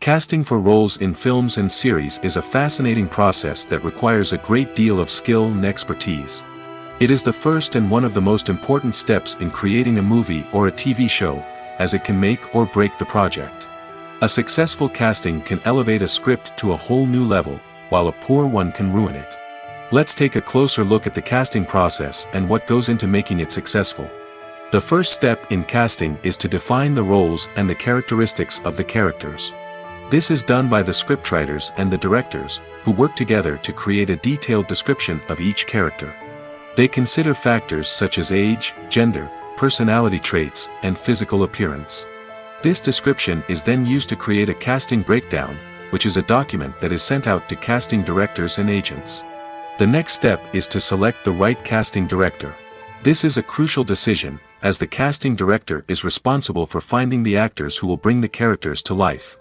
Casting for roles in films and series is a fascinating process that requires a great deal of skill and expertise. It is the first and one of the most important steps in creating a movie or a TV show, as it can make or break the project. A successful casting can elevate a script to a whole new level, while a poor one can ruin it. Let's take a closer look at the casting process and what goes into making it successful. The first step in casting is to define the roles and the characteristics of the characters. This is done by the scriptwriters and the directors, who work together to create a detailed description of each character. They consider factors such as age, gender, personality traits, and physical appearance. This description is then used to create a casting breakdown, which is a document that is sent out to casting directors and agents. The next step is to select the right casting director. This is a crucial decision, as the casting director is responsible for finding the actors who will bring the characters to life.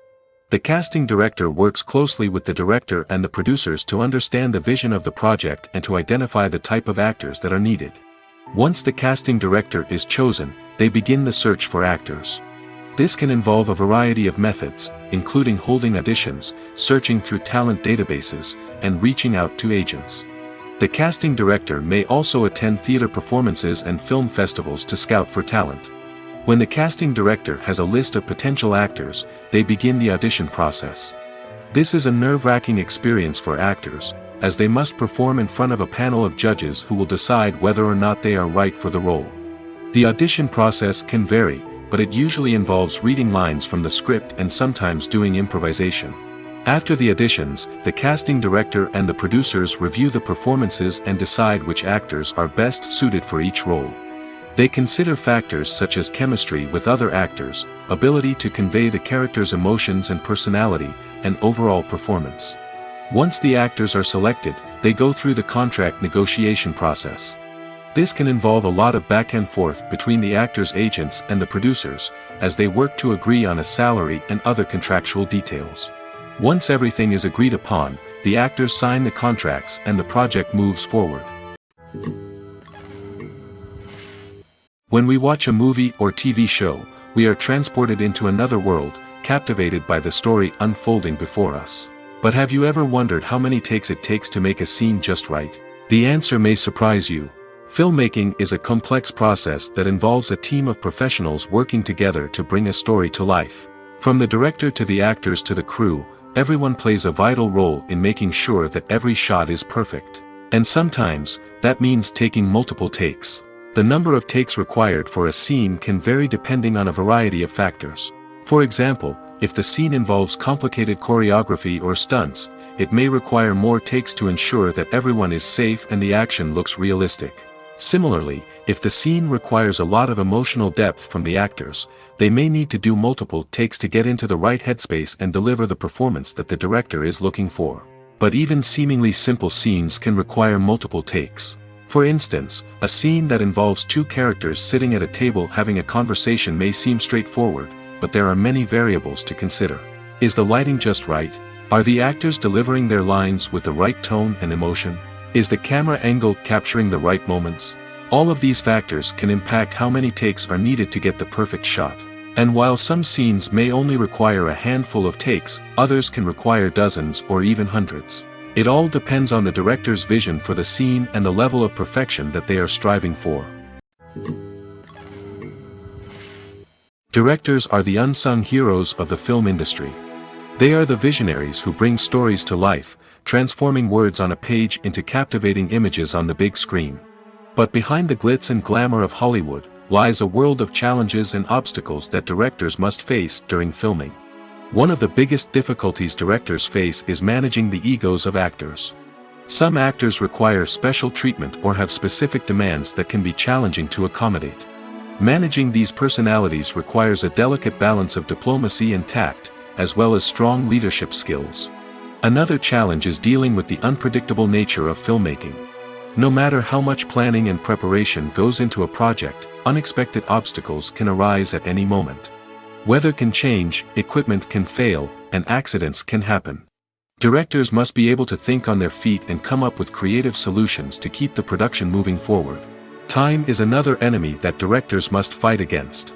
The casting director works closely with the director and the producers to understand the vision of the project and to identify the type of actors that are needed. Once the casting director is chosen, they begin the search for actors. This can involve a variety of methods, including holding auditions, searching through talent databases, and reaching out to agents. The casting director may also attend theater performances and film festivals to scout for talent. When the casting director has a list of potential actors, they begin the audition process. This is a nerve-wracking experience for actors, as they must perform in front of a panel of judges who will decide whether or not they are right for the role. The audition process can vary, but it usually involves reading lines from the script and sometimes doing improvisation. After the auditions, the casting director and the producers review the performances and decide which actors are best suited for each role. They consider factors such as chemistry with other actors, ability to convey the character's emotions and personality, and overall performance. Once the actors are selected, they go through the contract negotiation process. This can involve a lot of back and forth between the actors' agents and the producers, as they work to agree on a salary and other contractual details. Once everything is agreed upon, the actors sign the contracts and the project moves forward. When we watch a movie or TV show, we are transported into another world, captivated by the story unfolding before us. But have you ever wondered how many takes it takes to make a scene just right? The answer may surprise you. Filmmaking is a complex process that involves a team of professionals working together to bring a story to life. From the director to the actors to the crew, everyone plays a vital role in making sure that every shot is perfect. And sometimes, that means taking multiple takes. The number of takes required for a scene can vary depending on a variety of factors. For example, if the scene involves complicated choreography or stunts, it may require more takes to ensure that everyone is safe and the action looks realistic. Similarly, if the scene requires a lot of emotional depth from the actors, they may need to do multiple takes to get into the right headspace and deliver the performance that the director is looking for. But even seemingly simple scenes can require multiple takes. For instance, a scene that involves two characters sitting at a table having a conversation may seem straightforward, but there are many variables to consider. Is the lighting just right? Are the actors delivering their lines with the right tone and emotion? Is the camera angle capturing the right moments? All of these factors can impact how many takes are needed to get the perfect shot. And while some scenes may only require a handful of takes, others can require dozens or even hundreds. It all depends on the director's vision for the scene and the level of perfection that they are striving for. Directors are the unsung heroes of the film industry. They are the visionaries who bring stories to life, transforming words on a page into captivating images on the big screen. But behind the glitz and glamour of Hollywood lies a world of challenges and obstacles that directors must face during filming. One of the biggest difficulties directors face is managing the egos of actors. Some actors require special treatment or have specific demands that can be challenging to accommodate. Managing these personalities requires a delicate balance of diplomacy and tact, as well as strong leadership skills. Another challenge is dealing with the unpredictable nature of filmmaking. No matter how much planning and preparation goes into a project, unexpected obstacles can arise at any moment. Weather can change, equipment can fail, and accidents can happen. Directors must be able to think on their feet and come up with creative solutions to keep the production moving forward. Time is another enemy that directors must fight against.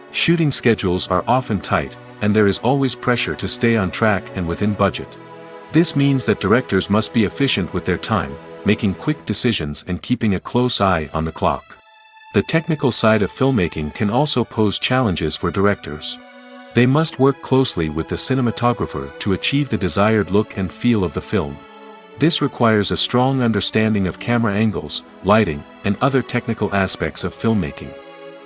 Shooting schedules are often tight, and there is always pressure to stay on track and within budget. This means that directors must be efficient with their time, making quick decisions and keeping a close eye on the clock. The technical side of filmmaking can also pose challenges for directors. They must work closely with the cinematographer to achieve the desired look and feel of the film. This requires a strong understanding of camera angles, lighting, and other technical aspects of filmmaking.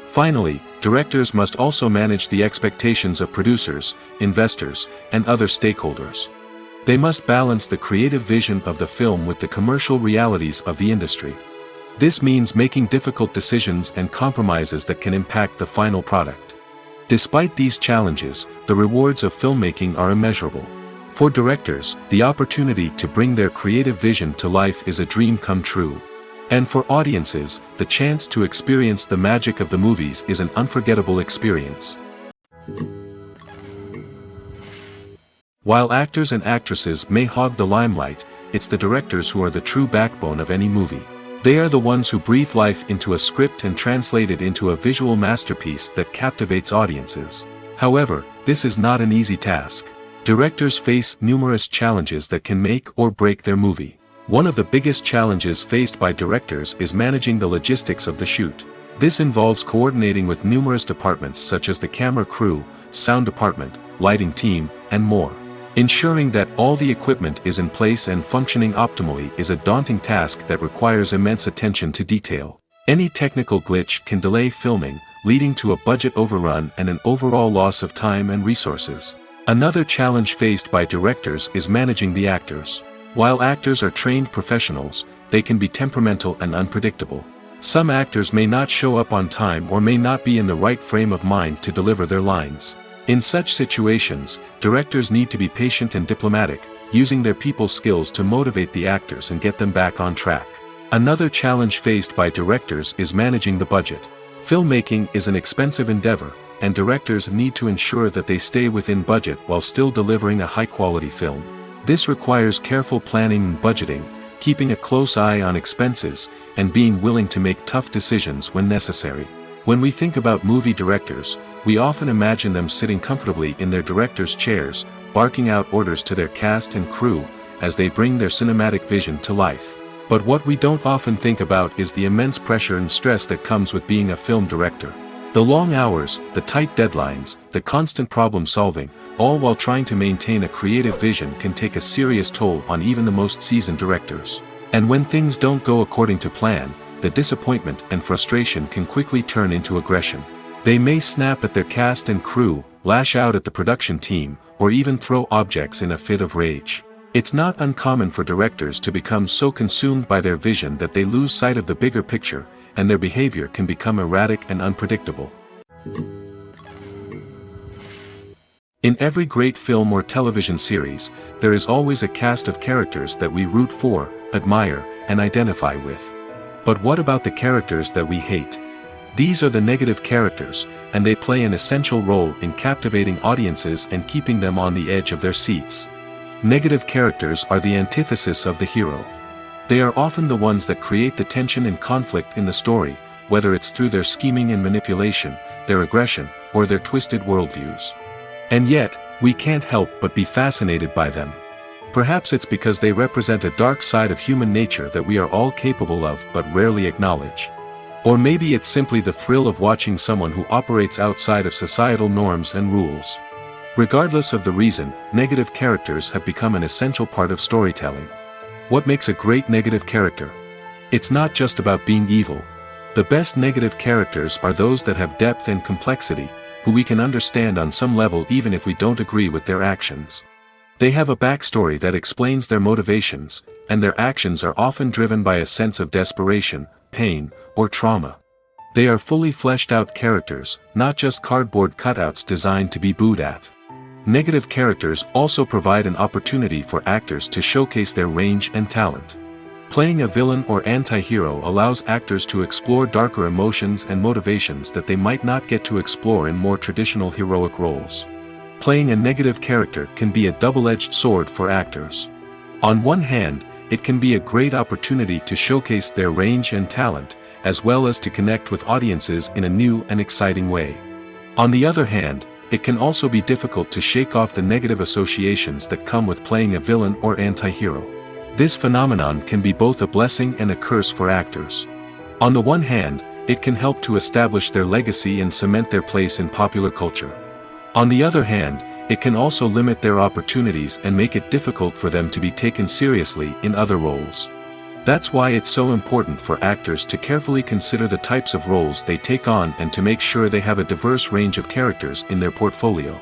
Finally, directors must also manage the expectations of producers, investors, and other stakeholders. They must balance the creative vision of the film with the commercial realities of the industry. This means making difficult decisions and compromises that can impact the final product. Despite these challenges, the rewards of filmmaking are immeasurable. For directors, the opportunity to bring their creative vision to life is a dream come true. And for audiences, the chance to experience the magic of the movies is an unforgettable experience. While actors and actresses may hog the limelight, it's the directors who are the true backbone of any movie. They are the ones who breathe life into a script and translate it into a visual masterpiece that captivates audiences. However, this is not an easy task. Directors face numerous challenges that can make or break their movie. One of the biggest challenges faced by directors is managing the logistics of the shoot. This involves coordinating with numerous departments such as the camera crew, sound department, lighting team, and more. Ensuring that all the equipment is in place and functioning optimally is a daunting task that requires immense attention to detail. Any technical glitch can delay filming, leading to a budget overrun and an overall loss of time and resources. Another challenge faced by directors is managing the actors. While actors are trained professionals, they can be temperamental and unpredictable. Some actors may not show up on time or may not be in the right frame of mind to deliver their lines. In such situations, directors need to be patient and diplomatic, using their people skills to motivate the actors and get them back on track. Another challenge faced by directors is managing the budget. Filmmaking is an expensive endeavor, and directors need to ensure that they stay within budget while still delivering a high-quality film. This requires careful planning and budgeting, keeping a close eye on expenses, and being willing to make tough decisions when necessary. When we think about movie directors, we often imagine them sitting comfortably in their director's chairs, barking out orders to their cast and crew, as they bring their cinematic vision to life. But what we don't often think about is the immense pressure and stress that comes with being a film director. The long hours, the tight deadlines, the constant problem solving, all while trying to maintain a creative vision can take a serious toll on even the most seasoned directors. And when things don't go according to plan, the disappointment and frustration can quickly turn into aggression. They may snap at their cast and crew, lash out at the production team, or even throw objects in a fit of rage. It's not uncommon for directors to become so consumed by their vision that they lose sight of the bigger picture, and their behavior can become erratic and unpredictable. In every great film or television series, there is always a cast of characters that we root for, admire, and identify with. But what about the characters that we hate? These are the negative characters, and they play an essential role in captivating audiences and keeping them on the edge of their seats. Negative characters are the antithesis of the hero. They are often the ones that create the tension and conflict in the story, whether it's through their scheming and manipulation, their aggression, or their twisted worldviews. And yet, we can't help but be fascinated by them. Perhaps it's because they represent a dark side of human nature that we are all capable of but rarely acknowledge. Or maybe it's simply the thrill of watching someone who operates outside of societal norms and rules. Regardless of the reason, negative characters have become an essential part of storytelling. What makes a great negative character? It's not just about being evil. The best negative characters are those that have depth and complexity, who we can understand on some level even if we don't agree with their actions. They have a backstory that explains their motivations, and their actions are often driven by a sense of desperation, pain, or trauma. They are fully fleshed out characters, not just cardboard cutouts designed to be booed at. Negative characters also provide an opportunity for actors to showcase their range and talent. Playing a villain or anti-hero allows actors to explore darker emotions and motivations that they might not get to explore in more traditional heroic roles. Playing a negative character can be a double-edged sword for actors. On one hand, it can be a great opportunity to showcase their range and talent, as well as to connect with audiences in a new and exciting way. On the other hand, it can also be difficult to shake off the negative associations that come with playing a villain or anti-hero. This phenomenon can be both a blessing and a curse for actors. On the one hand, it can help to establish their legacy and cement their place in popular culture. On the other hand, it can also limit their opportunities and make it difficult for them to be taken seriously in other roles. That's why it's so important for actors to carefully consider the types of roles they take on and to make sure they have a diverse range of characters in their portfolio.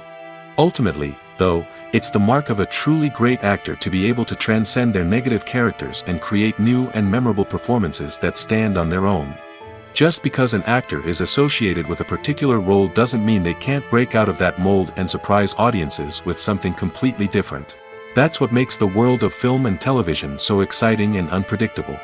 Ultimately, though, it's the mark of a truly great actor to be able to transcend their negative characters and create new and memorable performances that stand on their own. Just because an actor is associated with a particular role doesn't mean they can't break out of that mold and surprise audiences with something completely different. That's what makes the world of film and television so exciting and unpredictable.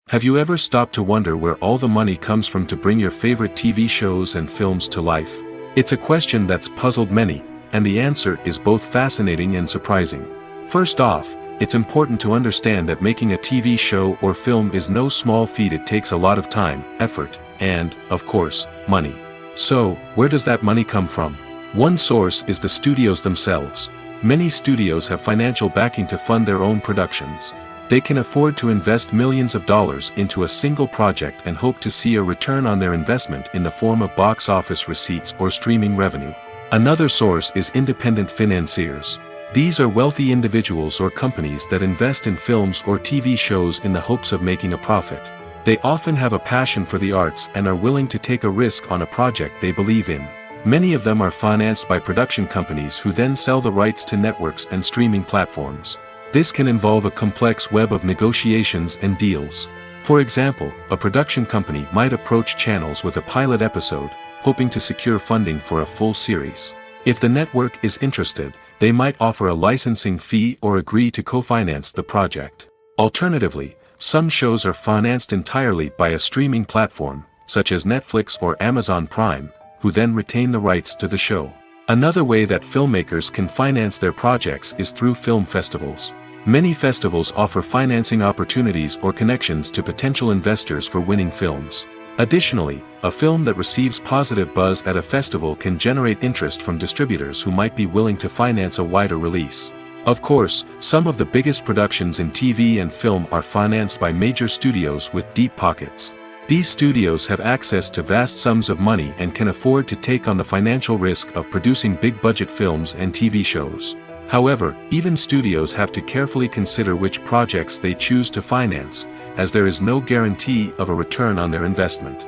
Have you ever stopped to wonder where all the money comes from to bring your favorite TV shows and films to life? It's a question that's puzzled many, and the answer is both fascinating and surprising. First off, it's important to understand that making a TV show or film is no small feat. It takes a lot of time, effort, and, of course, money. So, where does that money come from? One source is the studios themselves. Many studios have financial backing to fund their own productions. They can afford to invest millions of dollars into a single project and hope to see a return on their investment in the form of box office receipts or streaming revenue. Another source is independent financiers. These are wealthy individuals or companies that invest in films or TV shows in the hopes of making a profit. They often have a passion for the arts and are willing to take a risk on a project they believe in. Many of them are financed by production companies who then sell the rights to networks and streaming platforms. This can involve a complex web of negotiations and deals. For example, a production company might approach channels with a pilot episode, hoping to secure funding for a full series. If the network is interested, they might offer a licensing fee or agree to co-finance the project. Alternatively, some shows are financed entirely by a streaming platform, such as Netflix or Amazon Prime, who then retain the rights to the show. Another way that filmmakers can finance their projects is through film festivals. Many festivals offer financing opportunities or connections to potential investors for winning films. Additionally, a film that receives positive buzz at a festival can generate interest from distributors who might be willing to finance a wider release. Of course, some of the biggest productions in TV and film are financed by major studios with deep pockets. These studios have access to vast sums of money and can afford to take on the financial risk of producing big-budget films and TV shows. However, even studios have to carefully consider which projects they choose to finance, as there is no guarantee of a return on their investment.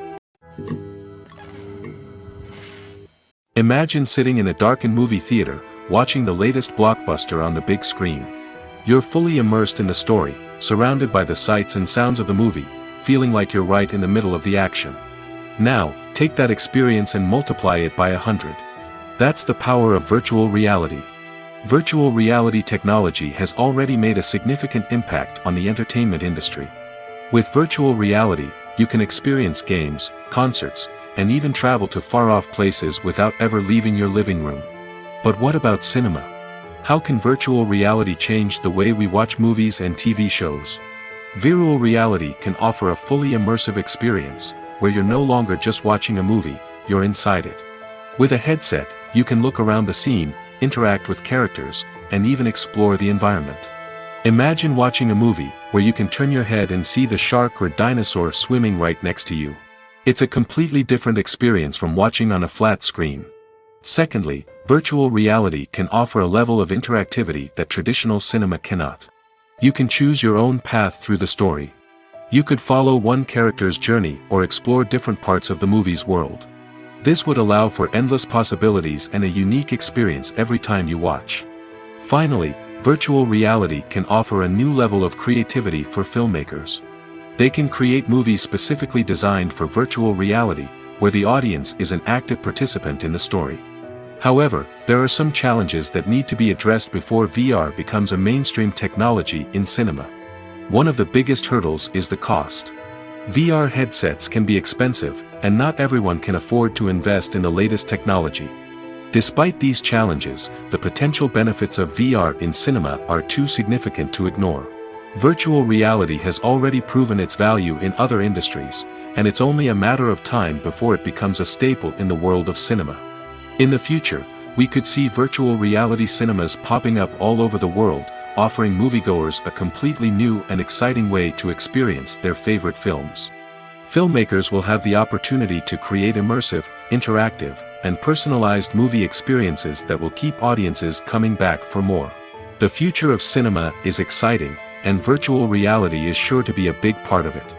Imagine sitting in a darkened movie theater, watching the latest blockbuster on the big screen. You're fully immersed in the story, surrounded by the sights and sounds of the movie, feeling like you're right in the middle of the action. Now, take that experience and multiply it by 100. That's the power of virtual reality. Virtual reality technology has already made a significant impact on the entertainment industry. With virtual reality, you can experience games, concerts, and even travel to far-off places without ever leaving your living room. But what about cinema? How can virtual reality change the way we watch movies and TV shows? Virtual reality can offer a fully immersive experience, where you're no longer just watching a movie, you're inside it. With a headset, you can look around the scene, interact with characters, and even explore the environment. Imagine watching a movie, where you can turn your head and see the shark or dinosaur swimming right next to you. It's a completely different experience from watching on a flat screen. Secondly, virtual reality can offer a level of interactivity that traditional cinema cannot. You can choose your own path through the story. You could follow one character's journey or explore different parts of the movie's world. This would allow for endless possibilities and a unique experience every time you watch. Finally, virtual reality can offer a new level of creativity for filmmakers. They can create movies specifically designed for virtual reality, where the audience is an active participant in the story. However, there are some challenges that need to be addressed before VR becomes a mainstream technology in cinema. One of the biggest hurdles is the cost. VR headsets can be expensive, and not everyone can afford to invest in the latest technology. Despite these challenges, the potential benefits of VR in cinema are too significant to ignore. Virtual reality has already proven its value in other industries, and it's only a matter of time before it becomes a staple in the world of cinema. In the future, we could see virtual reality cinemas popping up all over the world, offering moviegoers a completely new and exciting way to experience their favorite films. Filmmakers will have the opportunity to create immersive, interactive, and personalized movie experiences that will keep audiences coming back for more. The future of cinema is exciting, and virtual reality is sure to be a big part of it.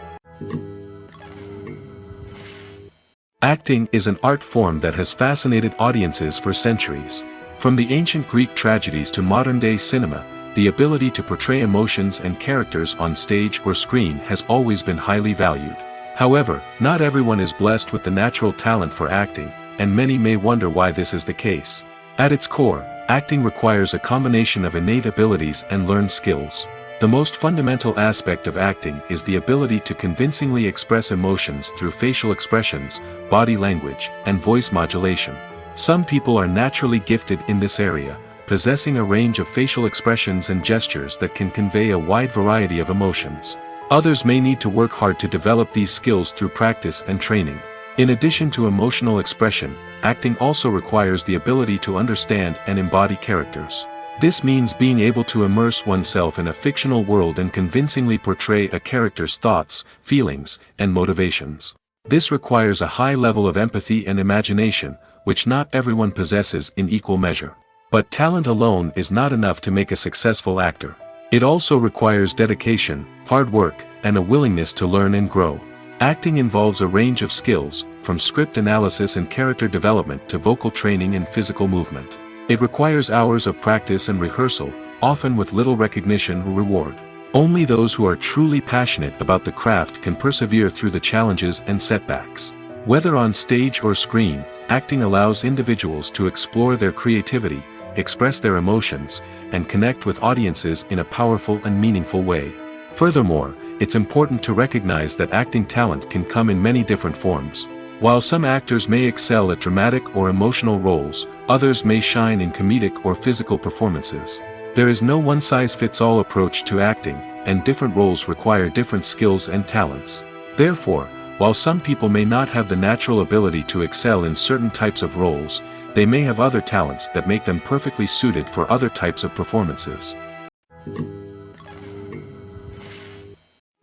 Acting is an art form that has fascinated audiences for centuries. From the ancient Greek tragedies to modern-day cinema, the ability to portray emotions and characters on stage or screen has always been highly valued. However, not everyone is blessed with the natural talent for acting, and many may wonder why this is the case. At its core, acting requires a combination of innate abilities and learned skills. The most fundamental aspect of acting is the ability to convincingly express emotions through facial expressions, body language, and voice modulation. Some people are naturally gifted in this area, possessing a range of facial expressions and gestures that can convey a wide variety of emotions. Others may need to work hard to develop these skills through practice and training. In addition to emotional expression, acting also requires the ability to understand and embody characters. This means being able to immerse oneself in a fictional world and convincingly portray a character's thoughts, feelings, and motivations. This requires a high level of empathy and imagination, which not everyone possesses in equal measure. But talent alone is not enough to make a successful actor. It also requires dedication, hard work, and a willingness to learn and grow. Acting involves a range of skills, from script analysis and character development to vocal training and physical movement. It requires hours of practice and rehearsal, often with little recognition or reward. Only those who are truly passionate about the craft can persevere through the challenges and setbacks. Whether on stage or screen, acting allows individuals to explore their creativity, express their emotions, and connect with audiences in a powerful and meaningful way. Furthermore, it's important to recognize that acting talent can come in many different forms. While some actors may excel at dramatic or emotional roles, others may shine in comedic or physical performances. There is no one-size-fits-all approach to acting, and different roles require different skills and talents. Therefore, while some people may not have the natural ability to excel in certain types of roles, they may have other talents that make them perfectly suited for other types of performances.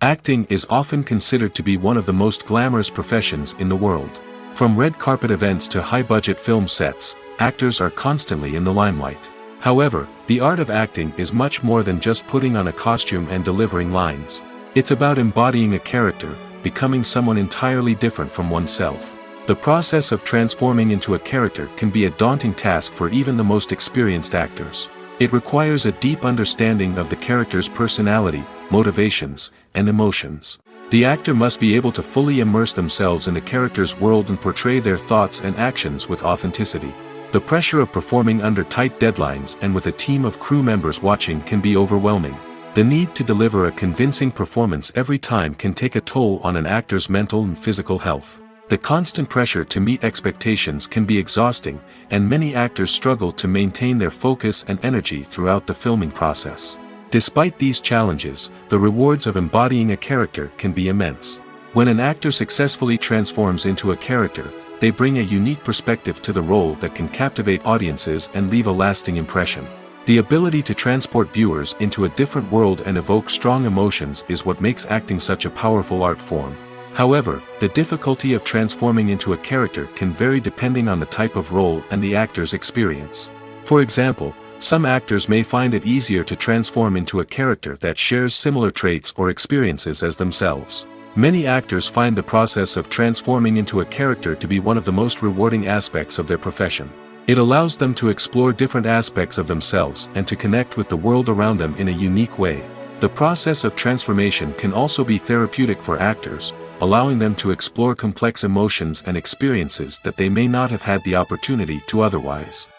Acting is often considered to be one of the most glamorous professions in the world. From red carpet events to high-budget film sets, actors are constantly in the limelight. However, the art of acting is much more than just putting on a costume and delivering lines. It's about embodying a character, becoming someone entirely different from oneself. The process of transforming into a character can be a daunting task for even the most experienced actors. It requires a deep understanding of the character's personality, motivations, and emotions. The actor must be able to fully immerse themselves in the character's world and portray their thoughts and actions with authenticity. The pressure of performing under tight deadlines and with a team of crew members watching can be overwhelming. The need to deliver a convincing performance every time can take a toll on an actor's mental and physical health. The constant pressure to meet expectations can be exhausting, and many actors struggle to maintain their focus and energy throughout the filming process. Despite these challenges, the rewards of embodying a character can be immense. When an actor successfully transforms into a character, they bring a unique perspective to the role that can captivate audiences and leave a lasting impression. The ability to transport viewers into a different world and evoke strong emotions is what makes acting such a powerful art form. However, the difficulty of transforming into a character can vary depending on the type of role and the actor's experience. For example, some actors may find it easier to transform into a character that shares similar traits or experiences as themselves. Many actors find the process of transforming into a character to be one of the most rewarding aspects of their profession. It allows them to explore different aspects of themselves and to connect with the world around them in a unique way. The process of transformation can also be therapeutic for actors, allowing them to explore complex emotions and experiences that they may not have had the opportunity to otherwise.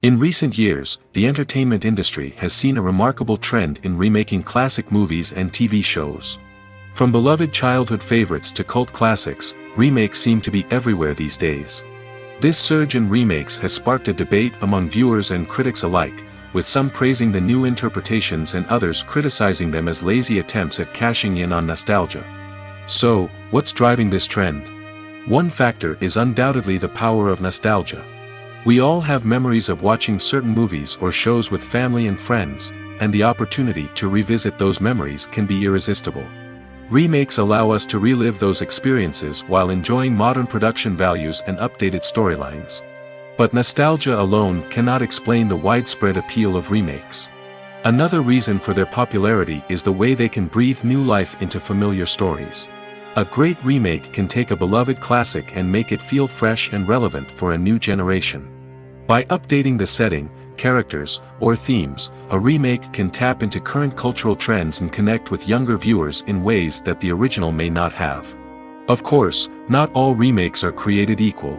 In recent years, the entertainment industry has seen a remarkable trend in remaking classic movies and TV shows. From beloved childhood favorites to cult classics, remakes seem to be everywhere these days. This surge in remakes has sparked a debate among viewers and critics alike, with some praising the new interpretations and others criticizing them as lazy attempts at cashing in on nostalgia. So, what's driving this trend? One factor is undoubtedly the power of nostalgia. We all have memories of watching certain movies or shows with family and friends, and the opportunity to revisit those memories can be irresistible. Remakes allow us to relive those experiences while enjoying modern production values and updated storylines. But nostalgia alone cannot explain the widespread appeal of remakes. Another reason for their popularity is the way they can breathe new life into familiar stories. A great remake can take a beloved classic and make it feel fresh and relevant for a new generation. By updating the setting, characters, or themes, a remake can tap into current cultural trends and connect with younger viewers in ways that the original may not have. Of course, not all remakes are created equal.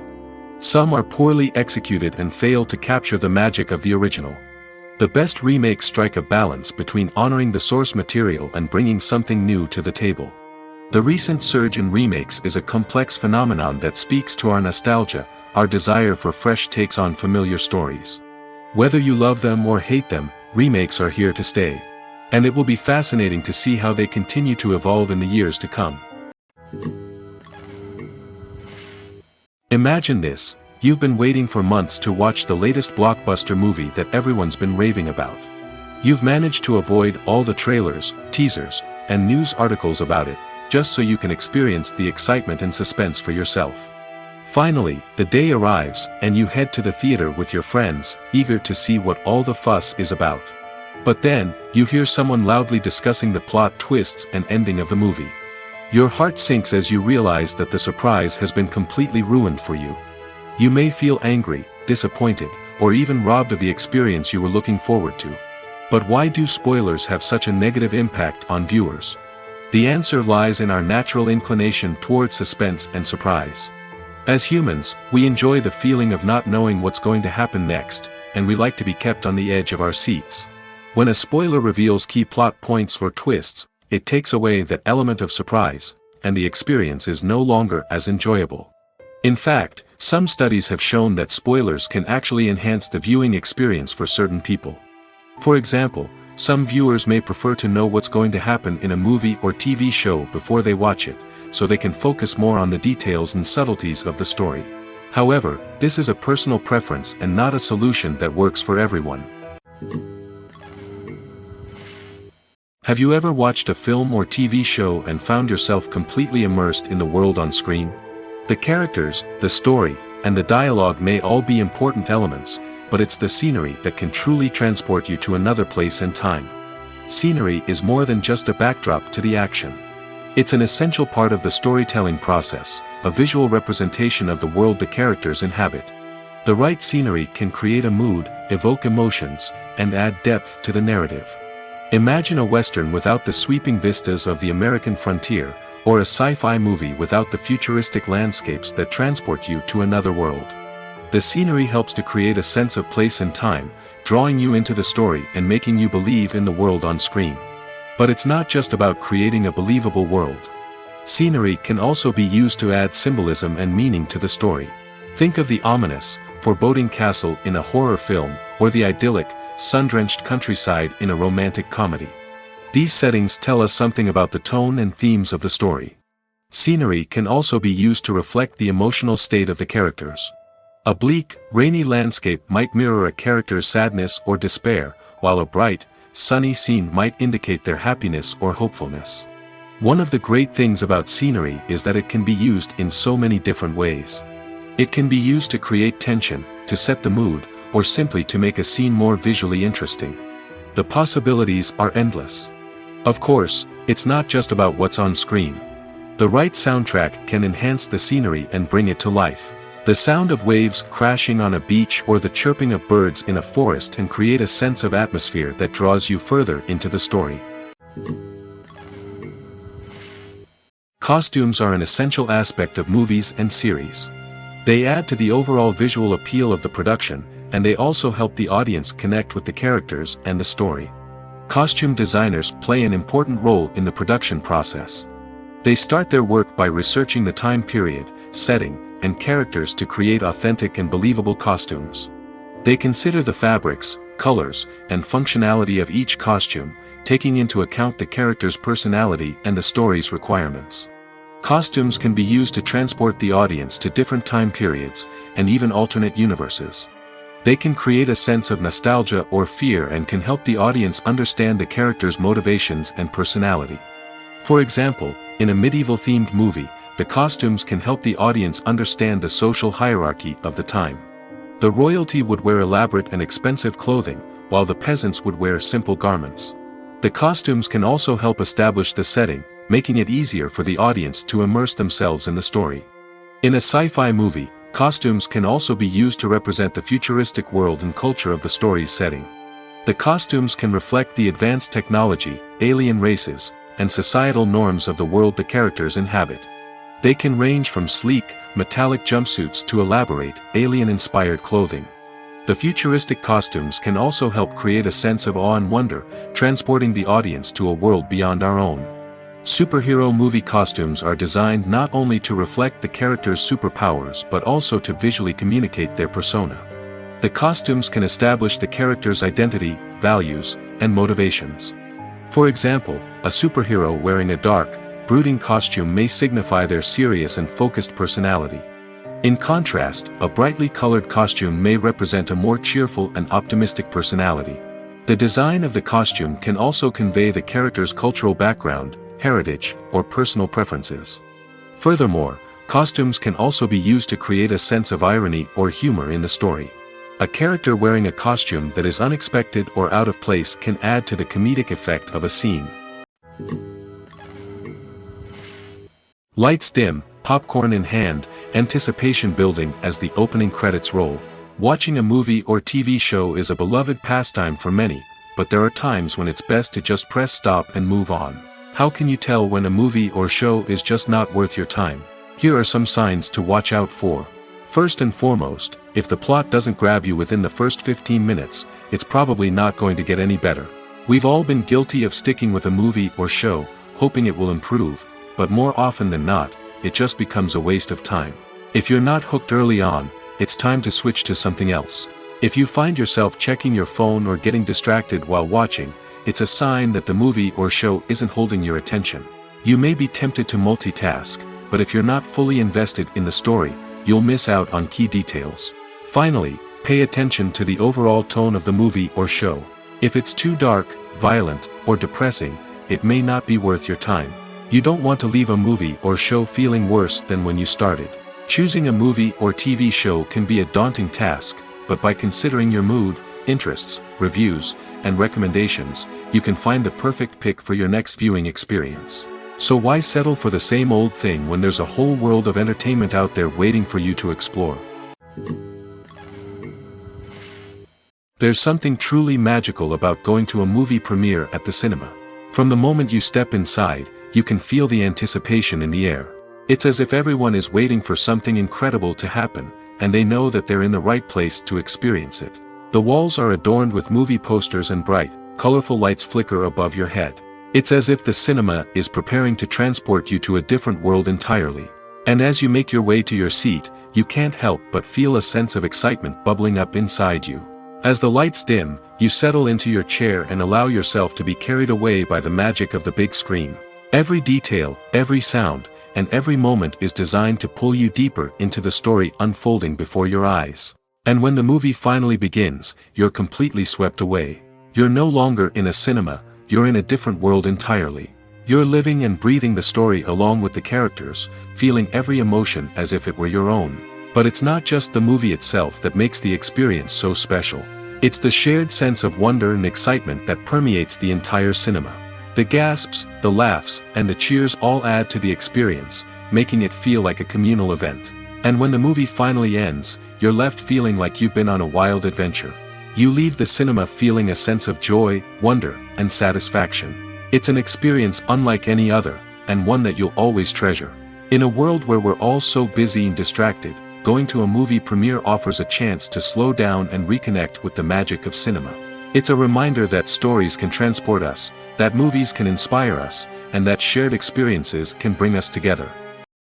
Some are poorly executed and fail to capture the magic of the original. The best remakes strike a balance between honoring the source material and bringing something new to the table. The recent surge in remakes is a complex phenomenon that speaks to our nostalgia, our desire for fresh takes on familiar stories. Whether you love them or hate them, remakes are here to stay. And it will be fascinating to see how they continue to evolve in the years to come. Imagine this: you've been waiting for months to watch the latest blockbuster movie that everyone's been raving about. You've managed to avoid all the trailers, teasers, and news articles about it, just so you can experience the excitement and suspense for yourself. Finally, the day arrives, and you head to the theater with your friends, eager to see what all the fuss is about. But then, you hear someone loudly discussing the plot twists and ending of the movie. Your heart sinks as you realize that the surprise has been completely ruined for you. You may feel angry, disappointed, or even robbed of the experience you were looking forward to. But why do spoilers have such a negative impact on viewers? The answer lies in our natural inclination toward suspense and surprise. As humans, we enjoy the feeling of not knowing what's going to happen next, and we like to be kept on the edge of our seats. When a spoiler reveals key plot points or twists, it takes away that element of surprise, and the experience is no longer as enjoyable. In fact, Some studies have shown that spoilers can actually enhance the viewing experience for certain people. For example, some viewers may prefer to know what's going to happen in a movie or TV show before they watch it, so they can focus more on the details and subtleties of the story. However, this is a personal preference and not a solution that works for everyone. Have you ever watched a film or TV show and found yourself completely immersed in the world on screen? The characters, the story, and the dialogue may all be important elements, but it's the scenery that can truly transport you to another place and time. Scenery is more than just a backdrop to the action. It's an essential part of the storytelling process, a visual representation of the world the characters inhabit. The right scenery can create a mood, evoke emotions, and add depth to the narrative. Imagine a Western without the sweeping vistas of the American frontier, or a sci-fi movie without the futuristic landscapes that transport you to another world. The scenery helps to create a sense of place and time, drawing you into the story and making you believe in the world on screen. But it's not just about creating a believable world. Scenery can also be used to add symbolism and meaning to the story. Think of the ominous, foreboding castle in a horror film, or the idyllic, sun-drenched countryside in a romantic comedy. These settings tell us something about the tone and themes of the story. Scenery can also be used to reflect the emotional state of the characters. A bleak, rainy landscape might mirror a character's sadness or despair, while a bright, sunny scene might indicate their happiness or hopefulness. One of the great things about scenery is that it can be used in so many different ways. It can be used to create tension, to set the mood, or simply to make a scene more visually interesting. The possibilities are endless. Of course, it's not just about what's on screen. The right soundtrack can enhance the scenery and bring it to life. The sound of waves crashing on a beach or the chirping of birds in a forest can create a sense of atmosphere that draws you further into the story. Costumes are an essential aspect of movies and series. They add to the overall visual appeal of the production, and they also help the audience connect with the characters and the story. Costume designers play an important role in the production process. They start their work by researching the time period, setting, and characters to create authentic and believable costumes. They consider the fabrics, colors, and functionality of each costume, taking into account the character's personality and the story's requirements. Costumes can be used to transport the audience to different time periods, and even alternate universes. They can create a sense of nostalgia or fear and can help the audience understand the character's motivations and personality. For example, in a medieval-themed movie, the costumes can help the audience understand the social hierarchy of the time. The royalty would wear elaborate and expensive clothing, while the peasants would wear simple garments. The costumes can also help establish the setting, making it easier for the audience to immerse themselves in the story. In a sci-fi movie, costumes can also be used to represent the futuristic world and culture of the story's setting. The costumes can reflect the advanced technology, alien races, and societal norms of the world the characters inhabit. They can range from sleek, metallic jumpsuits to elaborate, alien-inspired clothing. The futuristic costumes can also help create a sense of awe and wonder, transporting the audience to a world beyond our own. Superhero movie costumes are designed not only to reflect the character's superpowers but also to visually communicate their persona. The costumes can establish the character's identity, values, and motivations. For example, a superhero wearing a dark, brooding costume may signify their serious and focused personality. In contrast, a brightly colored costume may represent a more cheerful and optimistic personality. The design of the costume can also convey the character's cultural background, heritage, or personal preferences. Furthermore, costumes can also be used to create a sense of irony or humor in the story. A character wearing a costume that is unexpected or out of place can add to the comedic effect of a scene. Lights dim, popcorn in hand, anticipation building as the opening credits roll. Watching a movie or TV show is a beloved pastime for many, but there are times when it's best to just press stop and move on. How can you tell when a movie or show is just not worth your time? Here are some signs to watch out for. First and foremost, if the plot doesn't grab you within the first 15 minutes, it's probably not going to get any better. We've all been guilty of sticking with a movie or show, hoping it will improve, but more often than not, it just becomes a waste of time. If you're not hooked early on, it's time to switch to something else. If you find yourself checking your phone or getting distracted while watching, it's a sign that the movie or show isn't holding your attention. You may be tempted to multitask, but if you're not fully invested in the story, you'll miss out on key details. Finally, pay attention to the overall tone of the movie or show. If it's too dark, violent, or depressing, it may not be worth your time. You don't want to leave a movie or show feeling worse than when you started. Choosing a movie or TV show can be a daunting task, but by considering your mood, interests, reviews, and recommendations, you can find the perfect pick for your next viewing experience. So why settle for the same old thing when there's a whole world of entertainment out there waiting for you to explore? There's something truly magical about going to a movie premiere at the cinema. From the moment you step inside, you can feel the anticipation in the air. It's as if everyone is waiting for something incredible to happen, and they know that they're in the right place to experience it. The walls are adorned with movie posters and bright, colorful lights flicker above your head. It's as if the cinema is preparing to transport you to a different world entirely. And as you make your way to your seat, you can't help but feel a sense of excitement bubbling up inside you. As the lights dim, you settle into your chair and allow yourself to be carried away by the magic of the big screen. Every detail, every sound, and every moment is designed to pull you deeper into the story unfolding before your eyes. And when the movie finally begins, you're completely swept away. You're no longer in a cinema, you're in a different world entirely. You're living and breathing the story along with the characters, feeling every emotion as if it were your own. But it's not just the movie itself that makes the experience so special. It's the shared sense of wonder and excitement that permeates the entire cinema. The gasps, the laughs, and the cheers all add to the experience, making it feel like a communal event. And when the movie finally ends, you're left feeling like you've been on a wild adventure. You leave the cinema feeling a sense of joy, wonder, and satisfaction. It's an experience unlike any other, and one that you'll always treasure. In a world where we're all so busy and distracted, going to a movie premiere offers a chance to slow down and reconnect with the magic of cinema. It's a reminder that stories can transport us, that movies can inspire us, and that shared experiences can bring us together.